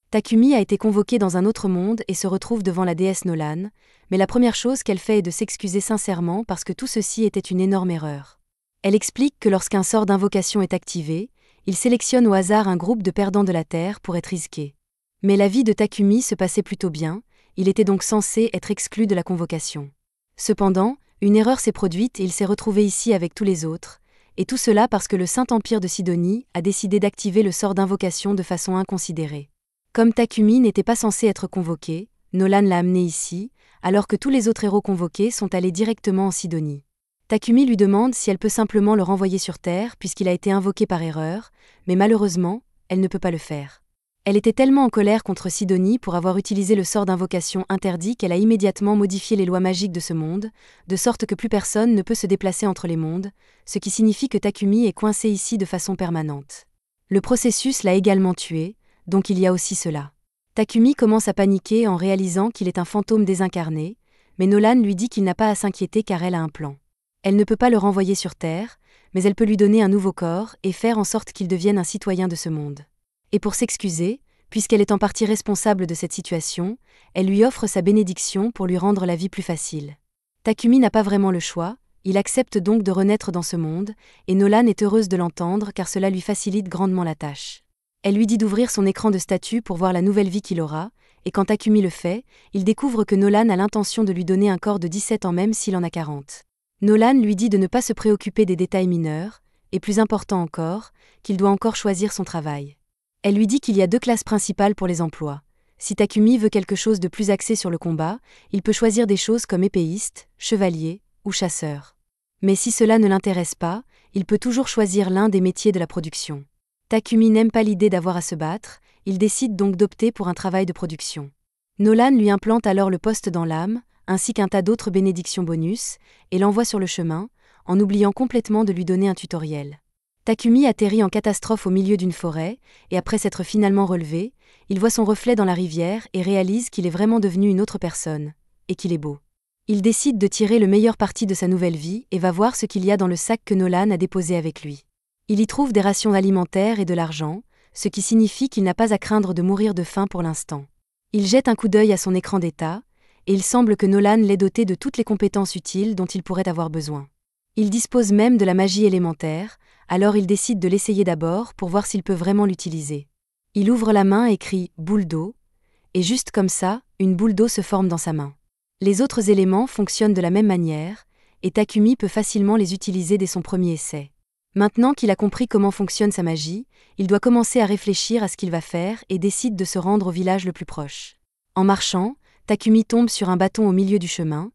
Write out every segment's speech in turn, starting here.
Takumi a été convoquée dans un autre monde et se retrouve devant la déesse Nolan, mais la première chose qu'elle fait est de s'excuser sincèrement parce que tout ceci était une énorme erreur. Elle explique que lorsqu'un sort d'invocation est activé, il sélectionne au hasard un groupe de perdants de la Terre pour être risqué. Mais la vie de Takumi se passait plutôt bien, il était donc censé être exclu de la convocation. Cependant, une erreur s'est produite et il s'est retrouvé ici avec tous les autres, et tout cela parce que le Saint-Empire de Sidonie a décidé d'activer le sort d'invocation de façon inconsidérée. Comme Takumi n'était pas censé être convoqué, Nolan l'a amené ici, alors que tous les autres héros convoqués sont allés directement en Sidonie. Takumi lui demande si elle peut simplement le renvoyer sur Terre puisqu'il a été invoqué par erreur, mais malheureusement, elle ne peut pas le faire. Elle était tellement en colère contre Sidonie pour avoir utilisé le sort d'invocation interdit qu'elle a immédiatement modifié les lois magiques de ce monde, de sorte que plus personne ne peut se déplacer entre les mondes, ce qui signifie que Takumi est coincé ici de façon permanente. Le processus l'a également tué, donc il y a aussi cela. Takumi commence à paniquer en réalisant qu'il est un fantôme désincarné, mais Nolan lui dit qu'il n'a pas à s'inquiéter car elle a un plan. Elle ne peut pas le renvoyer sur Terre, mais elle peut lui donner un nouveau corps et faire en sorte qu'il devienne un citoyen de ce monde. Et pour s'excuser, puisqu'elle est en partie responsable de cette situation, elle lui offre sa bénédiction pour lui rendre la vie plus facile. Takumi n'a pas vraiment le choix, il accepte donc de renaître dans ce monde, et Nolan est heureuse de l'entendre car cela lui facilite grandement la tâche. Elle lui dit d'ouvrir son écran de statut pour voir la nouvelle vie qu'il aura, et quand Takumi le fait, il découvre que Nolan a l'intention de lui donner un corps de 17 ans même s'il en a 40. Nolan lui dit de ne pas se préoccuper des détails mineurs, et plus important encore, qu'il doit encore choisir son travail. Elle lui dit qu'il y a 2 classes principales pour les emplois. Si Takumi veut quelque chose de plus axé sur le combat, il peut choisir des choses comme épéiste, chevalier ou chasseur. Mais si cela ne l'intéresse pas, il peut toujours choisir l'un des métiers de la production. Takumi n'aime pas l'idée d'avoir à se battre, il décide donc d'opter pour un travail de production. Nolan lui implante alors le poste dans l'âme, ainsi qu'un tas d'autres bénédictions bonus, et l'envoie sur le chemin, en oubliant complètement de lui donner un tutoriel. Takumi atterrit en catastrophe au milieu d'une forêt, et après s'être finalement relevé, il voit son reflet dans la rivière et réalise qu'il est vraiment devenu une autre personne, et qu'il est beau. Il décide de tirer le meilleur parti de sa nouvelle vie et va voir ce qu'il y a dans le sac que Nolan a déposé avec lui. Il y trouve des rations alimentaires et de l'argent, ce qui signifie qu'il n'a pas à craindre de mourir de faim pour l'instant. Il jette un coup d'œil à son écran d'état, et il semble que Nolan l'ait doté de toutes les compétences utiles dont il pourrait avoir besoin. Il dispose même de la magie élémentaire, alors il décide de l'essayer d'abord pour voir s'il peut vraiment l'utiliser. Il ouvre la main et crie « boule d'eau », et juste comme ça, une boule d'eau se forme dans sa main. Les autres éléments fonctionnent de la même manière, et Takumi peut facilement les utiliser dès son premier essai. Maintenant qu'il a compris comment fonctionne sa magie, il doit commencer à réfléchir à ce qu'il va faire et décide de se rendre au village le plus proche. En marchant, Takumi tombe sur un bâton au milieu du chemin,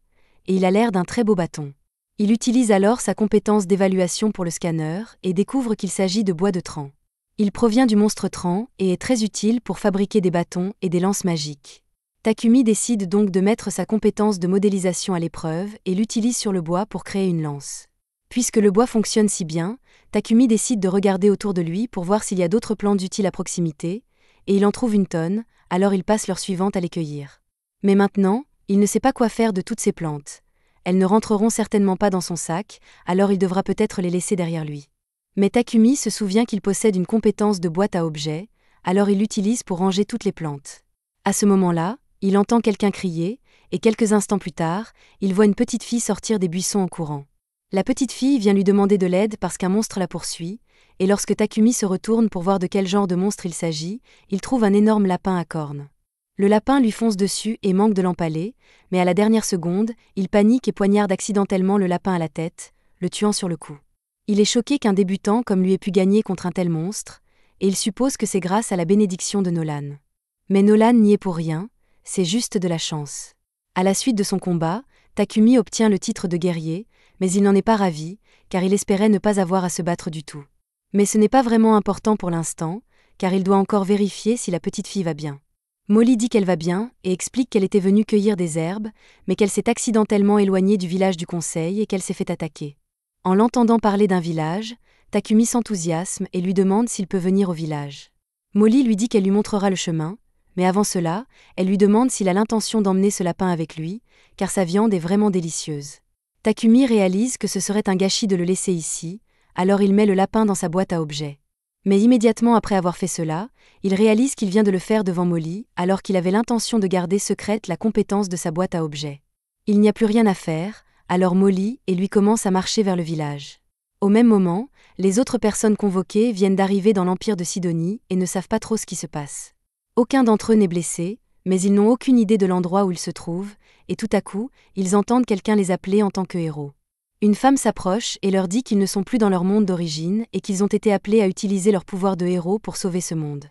et il a l'air d'un très beau bâton. Il utilise alors sa compétence d'évaluation pour le scanner et découvre qu'il s'agit de bois de tran. Il provient du monstre Tran et est très utile pour fabriquer des bâtons et des lances magiques. Takumi décide donc de mettre sa compétence de modélisation à l'épreuve et l'utilise sur le bois pour créer une lance. Puisque le bois fonctionne si bien, Takumi décide de regarder autour de lui pour voir s'il y a d'autres plantes utiles à proximité, et il en trouve une tonne, alors il passe l'heure suivante à les cueillir. Mais maintenant, il ne sait pas quoi faire de toutes ces plantes. Elles ne rentreront certainement pas dans son sac, alors il devra peut-être les laisser derrière lui. Mais Takumi se souvient qu'il possède une compétence de boîte à objets, alors il l'utilise pour ranger toutes les plantes. À ce moment-là, il entend quelqu'un crier, et quelques instants plus tard, il voit une petite fille sortir des buissons en courant. La petite fille vient lui demander de l'aide parce qu'un monstre la poursuit, et lorsque Takumi se retourne pour voir de quel genre de monstre il s'agit, il trouve un énorme lapin à cornes. Le lapin lui fonce dessus et manque de l'empaler, mais à la dernière seconde, il panique et poignarde accidentellement le lapin à la tête, le tuant sur le coup. Il est choqué qu'un débutant comme lui ait pu gagner contre un tel monstre, et il suppose que c'est grâce à la bénédiction de Nolan. Mais Nolan n'y est pour rien, c'est juste de la chance. À la suite de son combat, Takumi obtient le titre de guerrier, mais il n'en est pas ravi, car il espérait ne pas avoir à se battre du tout. Mais ce n'est pas vraiment important pour l'instant, car il doit encore vérifier si la petite fille va bien. Molly dit qu'elle va bien et explique qu'elle était venue cueillir des herbes, mais qu'elle s'est accidentellement éloignée du village du conseil et qu'elle s'est fait attaquer. En l'entendant parler d'un village, Takumi s'enthousiasme et lui demande s'il peut venir au village. Molly lui dit qu'elle lui montrera le chemin, mais avant cela, elle lui demande s'il a l'intention d'emmener ce lapin avec lui, car sa viande est vraiment délicieuse. Takumi réalise que ce serait un gâchis de le laisser ici, alors il met le lapin dans sa boîte à objets. Mais immédiatement après avoir fait cela, il réalise qu'il vient de le faire devant Molly, alors qu'il avait l'intention de garder secrète la compétence de sa boîte à objets. Il n'y a plus rien à faire, alors Molly et lui commencent à marcher vers le village. Au même moment, les autres personnes convoquées viennent d'arriver dans l'Empire de Sidonie et ne savent pas trop ce qui se passe. Aucun d'entre eux n'est blessé, mais ils n'ont aucune idée de l'endroit où ils se trouvent, et tout à coup, ils entendent quelqu'un les appeler en tant que héros. Une femme s'approche et leur dit qu'ils ne sont plus dans leur monde d'origine et qu'ils ont été appelés à utiliser leur pouvoir de héros pour sauver ce monde.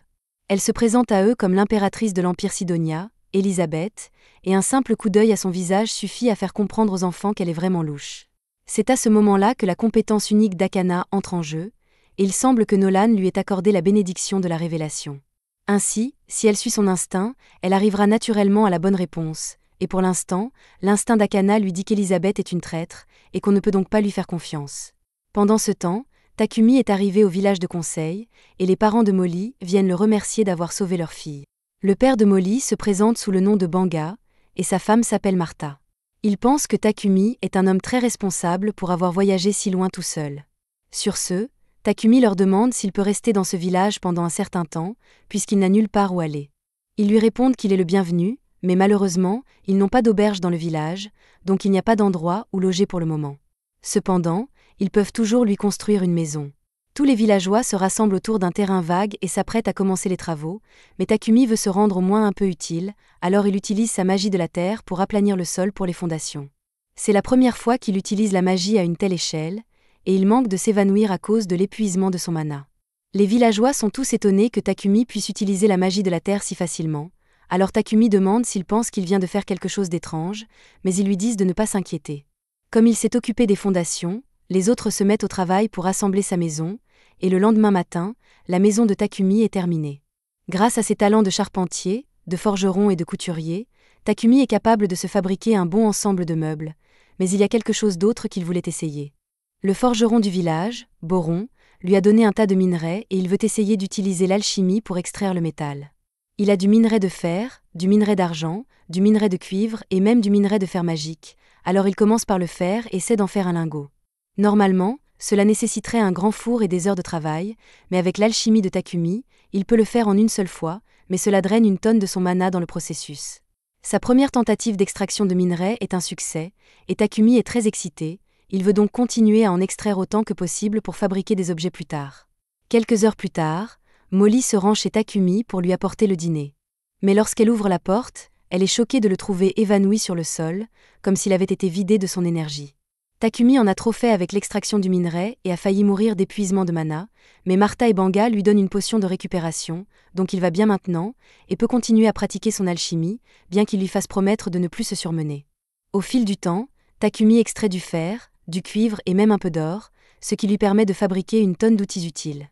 Elle se présente à eux comme l'impératrice de l'Empire Sidonia, Elisabeth, et un simple coup d'œil à son visage suffit à faire comprendre aux enfants qu'elle est vraiment louche. C'est à ce moment-là que la compétence unique d'Akana entre en jeu, et il semble que Nolan lui ait accordé la bénédiction de la révélation. Ainsi, si elle suit son instinct, elle arrivera naturellement à la bonne réponse, et pour l'instant, l'instinct d'Akana lui dit qu'Elisabeth est une traître, et qu'on ne peut donc pas lui faire confiance. Pendant ce temps, Takumi est arrivé au village de conseil, et les parents de Molly viennent le remercier d'avoir sauvé leur fille. Le père de Molly se présente sous le nom de Banga, et sa femme s'appelle Martha. Il pense que Takumi est un homme très responsable pour avoir voyagé si loin tout seul. Sur ce, Takumi leur demande s'il peut rester dans ce village pendant un certain temps, puisqu'il n'a nulle part où aller. Ils lui répondent qu'il est le bienvenu, mais malheureusement, ils n'ont pas d'auberge dans le village, donc il n'y a pas d'endroit où loger pour le moment. Cependant, ils peuvent toujours lui construire une maison. Tous les villageois se rassemblent autour d'un terrain vague et s'apprêtent à commencer les travaux, mais Takumi veut se rendre au moins un peu utile, alors il utilise sa magie de la terre pour aplanir le sol pour les fondations. C'est la première fois qu'il utilise la magie à une telle échelle, et il manque de s'évanouir à cause de l'épuisement de son mana. Les villageois sont tous étonnés que Takumi puisse utiliser la magie de la terre si facilement, alors Takumi demande s'il pense qu'il vient de faire quelque chose d'étrange, mais ils lui disent de ne pas s'inquiéter. Comme il s'est occupé des fondations, les autres se mettent au travail pour assembler sa maison, et le lendemain matin, la maison de Takumi est terminée. Grâce à ses talents de charpentier, de forgeron et de couturier, Takumi est capable de se fabriquer un bon ensemble de meubles, mais il y a quelque chose d'autre qu'il voulait essayer. Le forgeron du village, Boron, lui a donné un tas de minerais et il veut essayer d'utiliser l'alchimie pour extraire le métal. Il a du minerai de fer, du minerai d'argent, du minerai de cuivre et même du minerai de fer magique, alors il commence par le fer et essaie d'en faire un lingot. Normalement, cela nécessiterait un grand four et des heures de travail, mais avec l'alchimie de Takumi, il peut le faire en une seule fois, mais cela draine une tonne de son mana dans le processus. Sa première tentative d'extraction de minerais est un succès, et Takumi est très excité, il veut donc continuer à en extraire autant que possible pour fabriquer des objets plus tard. Quelques heures plus tard, Molly se rend chez Takumi pour lui apporter le dîner. Mais lorsqu'elle ouvre la porte, elle est choquée de le trouver évanoui sur le sol, comme s'il avait été vidé de son énergie. Takumi en a trop fait avec l'extraction du minerai et a failli mourir d'épuisement de mana, mais Martha et Banga lui donnent une potion de récupération, donc il va bien maintenant, et peut continuer à pratiquer son alchimie, bien qu'il lui fasse promettre de ne plus se surmener. Au fil du temps, Takumi extrait du fer, du cuivre et même un peu d'or, ce qui lui permet de fabriquer une tonne d'outils utiles.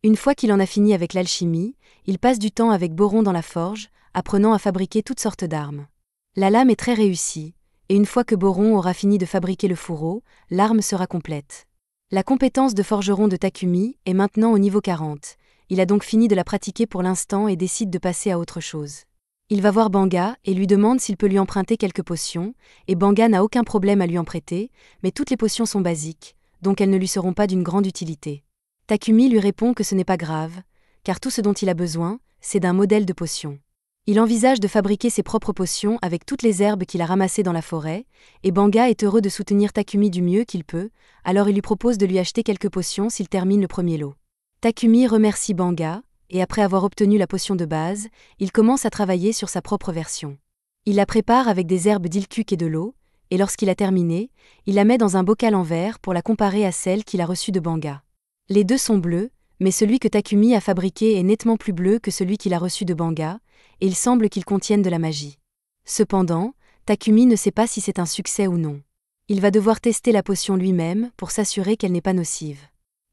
Une fois qu'il en a fini avec l'alchimie, il passe du temps avec Boron dans la forge, apprenant à fabriquer toutes sortes d'armes. La lame est très réussie, et une fois que Boron aura fini de fabriquer le fourreau, l'arme sera complète. La compétence de forgeron de Takumi est maintenant au niveau 40, il a donc fini de la pratiquer pour l'instant et décide de passer à autre chose. Il va voir Banga et lui demande s'il peut lui emprunter quelques potions, et Banga n'a aucun problème à lui en prêter, mais toutes les potions sont basiques, donc elles ne lui seront pas d'une grande utilité. Takumi lui répond que ce n'est pas grave, car tout ce dont il a besoin, c'est d'un modèle de potion. Il envisage de fabriquer ses propres potions avec toutes les herbes qu'il a ramassées dans la forêt, et Banga est heureux de soutenir Takumi du mieux qu'il peut, alors il lui propose de lui acheter quelques potions s'il termine le premier lot. Takumi remercie Banga, et après avoir obtenu la potion de base, il commence à travailler sur sa propre version. Il la prépare avec des herbes d'Ilkuk et de l'eau, et lorsqu'il a terminé, il la met dans un bocal en verre pour la comparer à celle qu'il a reçue de Banga. Les deux sont bleus, mais celui que Takumi a fabriqué est nettement plus bleu que celui qu'il a reçu de Banga, et il semble qu'ils contiennent de la magie. Cependant, Takumi ne sait pas si c'est un succès ou non. Il va devoir tester la potion lui-même pour s'assurer qu'elle n'est pas nocive.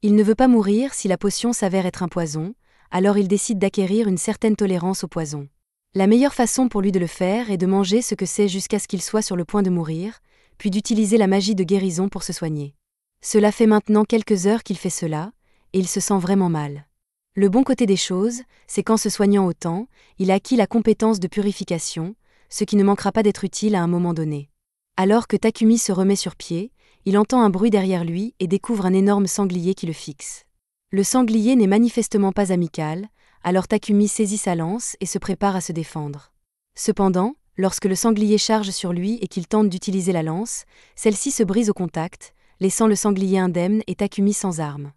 Il ne veut pas mourir si la potion s'avère être un poison, alors il décide d'acquérir une certaine tolérance au poison. La meilleure façon pour lui de le faire est de manger ce que c'est jusqu'à ce qu'il soit sur le point de mourir, puis d'utiliser la magie de guérison pour se soigner. Cela fait maintenant quelques heures qu'il fait cela, et il se sent vraiment mal. Le bon côté des choses, c'est qu'en se soignant autant, il a acquis la compétence de purification, ce qui ne manquera pas d'être utile à un moment donné. Alors que Takumi se remet sur pied, il entend un bruit derrière lui et découvre un énorme sanglier qui le fixe. Le sanglier n'est manifestement pas amical, alors Takumi saisit sa lance et se prépare à se défendre. Cependant, lorsque le sanglier charge sur lui et qu'il tente d'utiliser la lance, celle-ci se brise au contact, laissant le sanglier indemne et Takumi sans arme.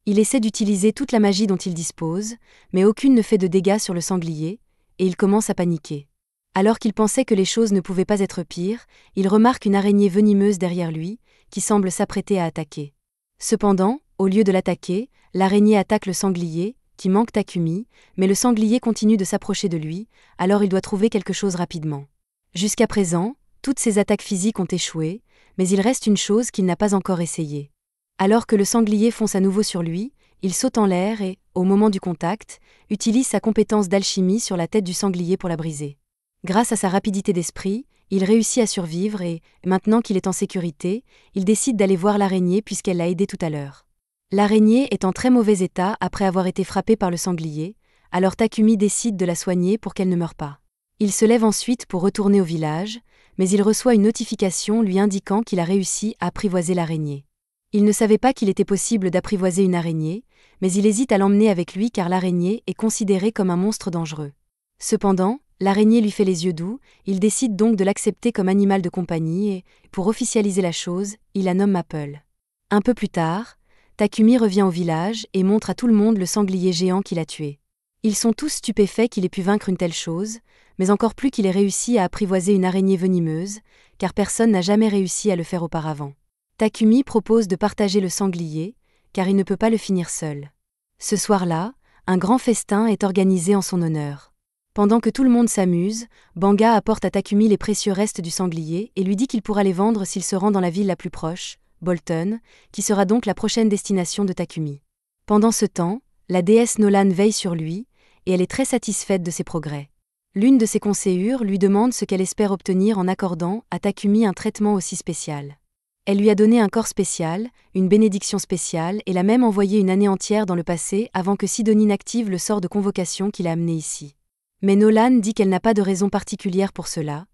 Il essaie d'utiliser toute la magie dont il dispose, mais aucune ne fait de dégâts sur le sanglier, et il commence à paniquer. Alors qu'il pensait que les choses ne pouvaient pas être pires, il remarque une araignée venimeuse derrière lui, qui semble s'apprêter à attaquer. Cependant, au lieu de l'attaquer, l'araignée attaque le sanglier, qui manque Takumi, mais le sanglier continue de s'approcher de lui, alors il doit trouver quelque chose rapidement. Jusqu'à présent, toutes ses attaques physiques ont échoué, mais il reste une chose qu'il n'a pas encore essayée. Alors que le sanglier fonce à nouveau sur lui, il saute en l'air et, au moment du contact, utilise sa compétence d'alchimie sur la tête du sanglier pour la briser. Grâce à sa rapidité d'esprit, il réussit à survivre et, maintenant qu'il est en sécurité, il décide d'aller voir l'araignée puisqu'elle l'a aidé tout à l'heure. L'araignée est en très mauvais état après avoir été frappée par le sanglier, alors Takumi décide de la soigner pour qu'elle ne meure pas. Il se lève ensuite pour retourner au village, mais il reçoit une notification lui indiquant qu'il a réussi à apprivoiser l'araignée. Il ne savait pas qu'il était possible d'apprivoiser une araignée, mais il hésite à l'emmener avec lui car l'araignée est considérée comme un monstre dangereux. Cependant, l'araignée lui fait les yeux doux, il décide donc de l'accepter comme animal de compagnie et, pour officialiser la chose, il la nomme Maple. Un peu plus tard, Takumi revient au village et montre à tout le monde le sanglier géant qu'il a tué. Ils sont tous stupéfaits qu'il ait pu vaincre une telle chose, mais encore plus qu'il ait réussi à apprivoiser une araignée venimeuse, car personne n'a jamais réussi à le faire auparavant. Takumi propose de partager le sanglier, car il ne peut pas le finir seul. Ce soir-là, un grand festin est organisé en son honneur. Pendant que tout le monde s'amuse, Banga apporte à Takumi les précieux restes du sanglier et lui dit qu'il pourra les vendre s'il se rend dans la ville la plus proche, Bolton, qui sera donc la prochaine destination de Takumi. Pendant ce temps, la déesse Nolan veille sur lui, et elle est très satisfaite de ses progrès. L'une de ses conseillères lui demande ce qu'elle espère obtenir en accordant à Takumi un traitement aussi spécial. Elle lui a donné un corps spécial, une bénédiction spéciale et l'a même envoyé une année entière dans le passé avant que Sidonie n'active le sort de convocation qui l'a amené ici. Mais Nolan dit qu'elle n'a pas de raison particulière pour cela,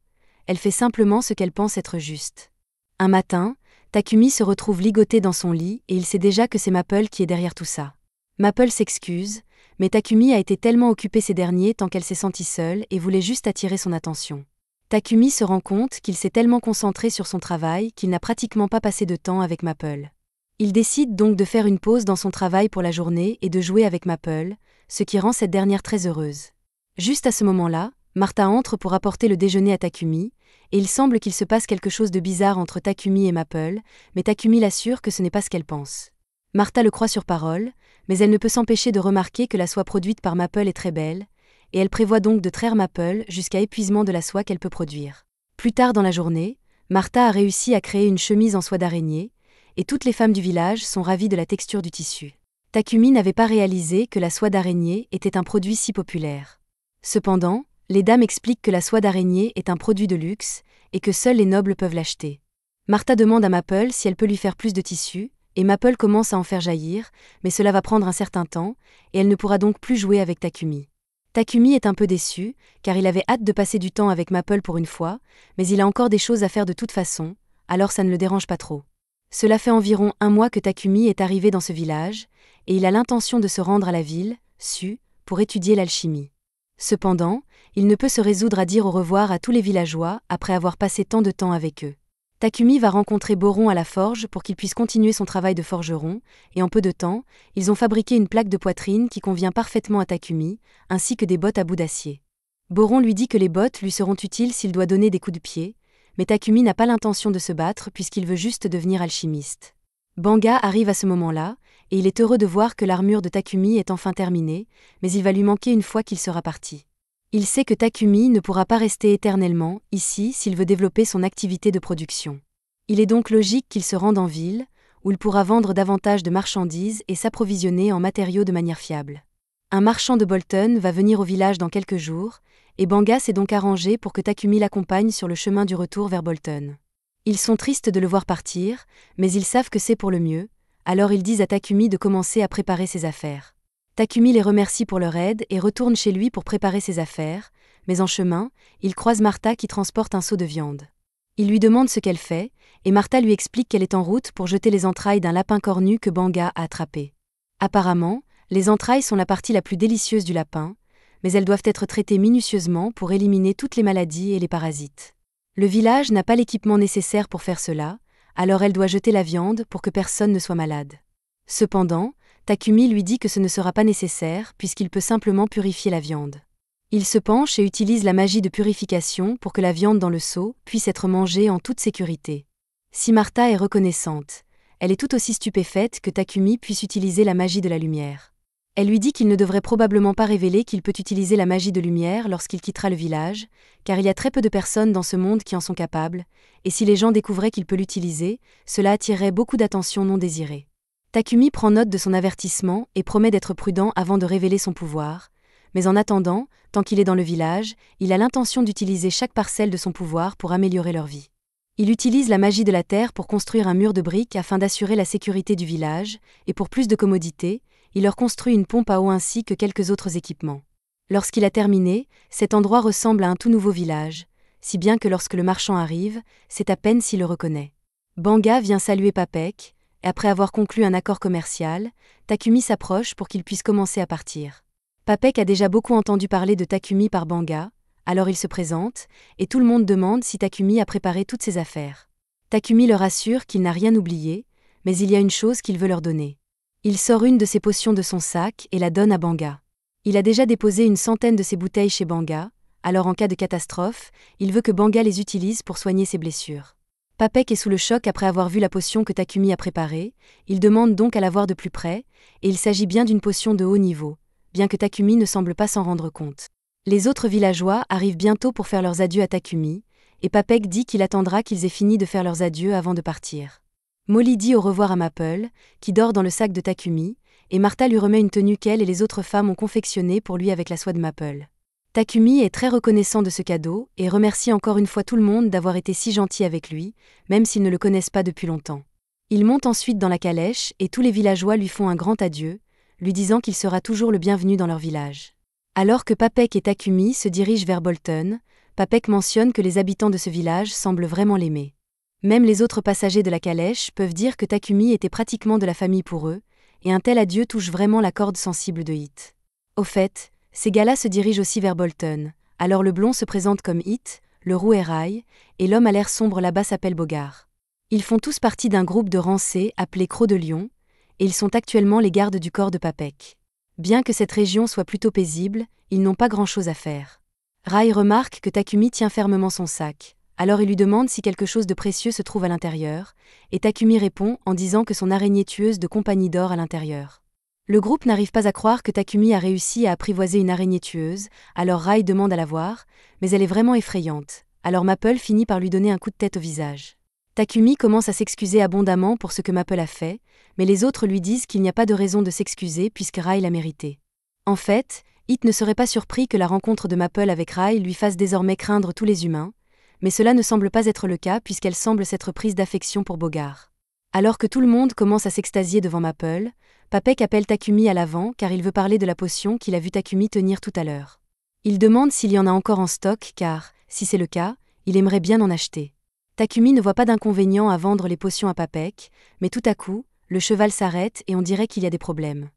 elle fait simplement ce qu'elle pense être juste. Un matin, Takumi se retrouve ligoté dans son lit et il sait déjà que c'est Maple qui est derrière tout ça. Maple s'excuse, mais Takumi a été tellement occupé ces derniers temps qu'elle s'est sentie seule et voulait juste attirer son attention. Takumi se rend compte qu'il s'est tellement concentré sur son travail qu'il n'a pratiquement pas passé de temps avec Maple. Il décide donc de faire une pause dans son travail pour la journée et de jouer avec Maple, ce qui rend cette dernière très heureuse. Juste à ce moment-là, Martha entre pour apporter le déjeuner à Takumi, et il semble qu'il se passe quelque chose de bizarre entre Takumi et Maple, mais Takumi l'assure que ce n'est pas ce qu'elle pense. Martha le croit sur parole, mais elle ne peut s'empêcher de remarquer que la soie produite par Maple est très belle, et elle prévoit donc de traire Maple jusqu'à épuisement de la soie qu'elle peut produire. Plus tard dans la journée, Martha a réussi à créer une chemise en soie d'araignée, et toutes les femmes du village sont ravies de la texture du tissu. Takumi n'avait pas réalisé que la soie d'araignée était un produit si populaire. Cependant, les dames expliquent que la soie d'araignée est un produit de luxe, et que seuls les nobles peuvent l'acheter. Martha demande à Maple si elle peut lui faire plus de tissu, et Maple commence à en faire jaillir, mais cela va prendre un certain temps, et elle ne pourra donc plus jouer avec Takumi. Takumi est un peu déçu, car il avait hâte de passer du temps avec Maple pour une fois, mais il a encore des choses à faire de toute façon, alors ça ne le dérange pas trop. Cela fait environ un mois que Takumi est arrivé dans ce village, et il a l'intention de se rendre à la ville, Su, pour étudier l'alchimie. Cependant, il ne peut se résoudre à dire au revoir à tous les villageois après avoir passé tant de temps avec eux. Takumi va rencontrer Boron à la forge pour qu'il puisse continuer son travail de forgeron, et en peu de temps, ils ont fabriqué une plaque de poitrine qui convient parfaitement à Takumi, ainsi que des bottes à bout d'acier. Boron lui dit que les bottes lui seront utiles s'il doit donner des coups de pied, mais Takumi n'a pas l'intention de se battre puisqu'il veut juste devenir alchimiste. Banga arrive à ce moment-là, et il est heureux de voir que l'armure de Takumi est enfin terminée, mais il va lui manquer une fois qu'il sera parti. Il sait que Takumi ne pourra pas rester éternellement ici s'il veut développer son activité de production. Il est donc logique qu'il se rende en ville, où il pourra vendre davantage de marchandises et s'approvisionner en matériaux de manière fiable. Un marchand de Bolton va venir au village dans quelques jours, et Banga s'est donc arrangé pour que Takumi l'accompagne sur le chemin du retour vers Bolton. Ils sont tristes de le voir partir, mais ils savent que c'est pour le mieux, alors ils disent à Takumi de commencer à préparer ses affaires. Takumi les remercie pour leur aide et retourne chez lui pour préparer ses affaires, mais en chemin, il croise Martha qui transporte un seau de viande. Il lui demande ce qu'elle fait, et Martha lui explique qu'elle est en route pour jeter les entrailles d'un lapin cornu que Banga a attrapé. Apparemment, les entrailles sont la partie la plus délicieuse du lapin, mais elles doivent être traitées minutieusement pour éliminer toutes les maladies et les parasites. Le village n'a pas l'équipement nécessaire pour faire cela, alors elle doit jeter la viande pour que personne ne soit malade. Cependant, Takumi lui dit que ce ne sera pas nécessaire puisqu'il peut simplement purifier la viande. Il se penche et utilise la magie de purification pour que la viande dans le seau puisse être mangée en toute sécurité. Si Martha est reconnaissante, elle est tout aussi stupéfaite que Takumi puisse utiliser la magie de la lumière. Elle lui dit qu'il ne devrait probablement pas révéler qu'il peut utiliser la magie de lumière lorsqu'il quittera le village, car il y a très peu de personnes dans ce monde qui en sont capables, et si les gens découvraient qu'il peut l'utiliser, cela attirerait beaucoup d'attention non désirée. Takumi prend note de son avertissement et promet d'être prudent avant de révéler son pouvoir, mais en attendant, tant qu'il est dans le village, il a l'intention d'utiliser chaque parcelle de son pouvoir pour améliorer leur vie. Il utilise la magie de la terre pour construire un mur de briques afin d'assurer la sécurité du village, et pour plus de commodité, il leur construit une pompe à eau ainsi que quelques autres équipements. Lorsqu'il a terminé, cet endroit ressemble à un tout nouveau village, si bien que lorsque le marchand arrive, c'est à peine s'il le reconnaît. Banga vient saluer Papek, et après avoir conclu un accord commercial, Takumi s'approche pour qu'il puisse commencer à partir. Papek a déjà beaucoup entendu parler de Takumi par Banga, alors il se présente, et tout le monde demande si Takumi a préparé toutes ses affaires. Takumi leur assure qu'il n'a rien oublié, mais il y a une chose qu'il veut leur donner. Il sort une de ses potions de son sac et la donne à Banga. Il a déjà déposé une centaine de ses bouteilles chez Banga, alors en cas de catastrophe, il veut que Banga les utilise pour soigner ses blessures. Papek est sous le choc après avoir vu la potion que Takumi a préparée, il demande donc à la voir de plus près, et il s'agit bien d'une potion de haut niveau, bien que Takumi ne semble pas s'en rendre compte. Les autres villageois arrivent bientôt pour faire leurs adieux à Takumi, et Papek dit qu'il attendra qu'ils aient fini de faire leurs adieux avant de partir. Molly dit au revoir à Maple, qui dort dans le sac de Takumi, et Martha lui remet une tenue qu'elle et les autres femmes ont confectionnée pour lui avec la soie de Maple. Takumi est très reconnaissant de ce cadeau et remercie encore une fois tout le monde d'avoir été si gentil avec lui, même s'ils ne le connaissent pas depuis longtemps. Il monte ensuite dans la calèche et tous les villageois lui font un grand adieu, lui disant qu'il sera toujours le bienvenu dans leur village. Alors que Papek et Takumi se dirigent vers Bolton, Papek mentionne que les habitants de ce village semblent vraiment l'aimer. Même les autres passagers de la calèche peuvent dire que Takumi était pratiquement de la famille pour eux, et un tel adieu touche vraiment la corde sensible de Hit. Au fait, ces gars-là se dirigent aussi vers Bolton, alors le blond se présente comme Hit, le roux est Rai, et l'homme à l'air sombre là-bas s'appelle Bogart. Ils font tous partie d'un groupe de rancés appelé Croc de Lion, et ils sont actuellement les gardes du corps de Papek. Bien que cette région soit plutôt paisible, ils n'ont pas grand-chose à faire. Rai remarque que Takumi tient fermement son sac, alors il lui demande si quelque chose de précieux se trouve à l'intérieur, et Takumi répond en disant que son araignée tueuse de compagnie dort à l'intérieur. Le groupe n'arrive pas à croire que Takumi a réussi à apprivoiser une araignée tueuse, alors Rai demande à la voir, mais elle est vraiment effrayante, alors Maple finit par lui donner un coup de tête au visage. Takumi commence à s'excuser abondamment pour ce que Maple a fait, mais les autres lui disent qu'il n'y a pas de raison de s'excuser puisque Rai l'a mérité. En fait, Hit ne serait pas surpris que la rencontre de Maple avec Rai lui fasse désormais craindre tous les humains, mais cela ne semble pas être le cas puisqu'elle semble s'être prise d'affection pour Bogart. Alors que tout le monde commence à s'extasier devant Maple, Papek appelle Takumi à l'avant car il veut parler de la potion qu'il a vu Takumi tenir tout à l'heure. Il demande s'il y en a encore en stock car, si c'est le cas, il aimerait bien en acheter. Takumi ne voit pas d'inconvénient à vendre les potions à Papek, mais tout à coup, le cheval s'arrête et on dirait qu'il y a des problèmes.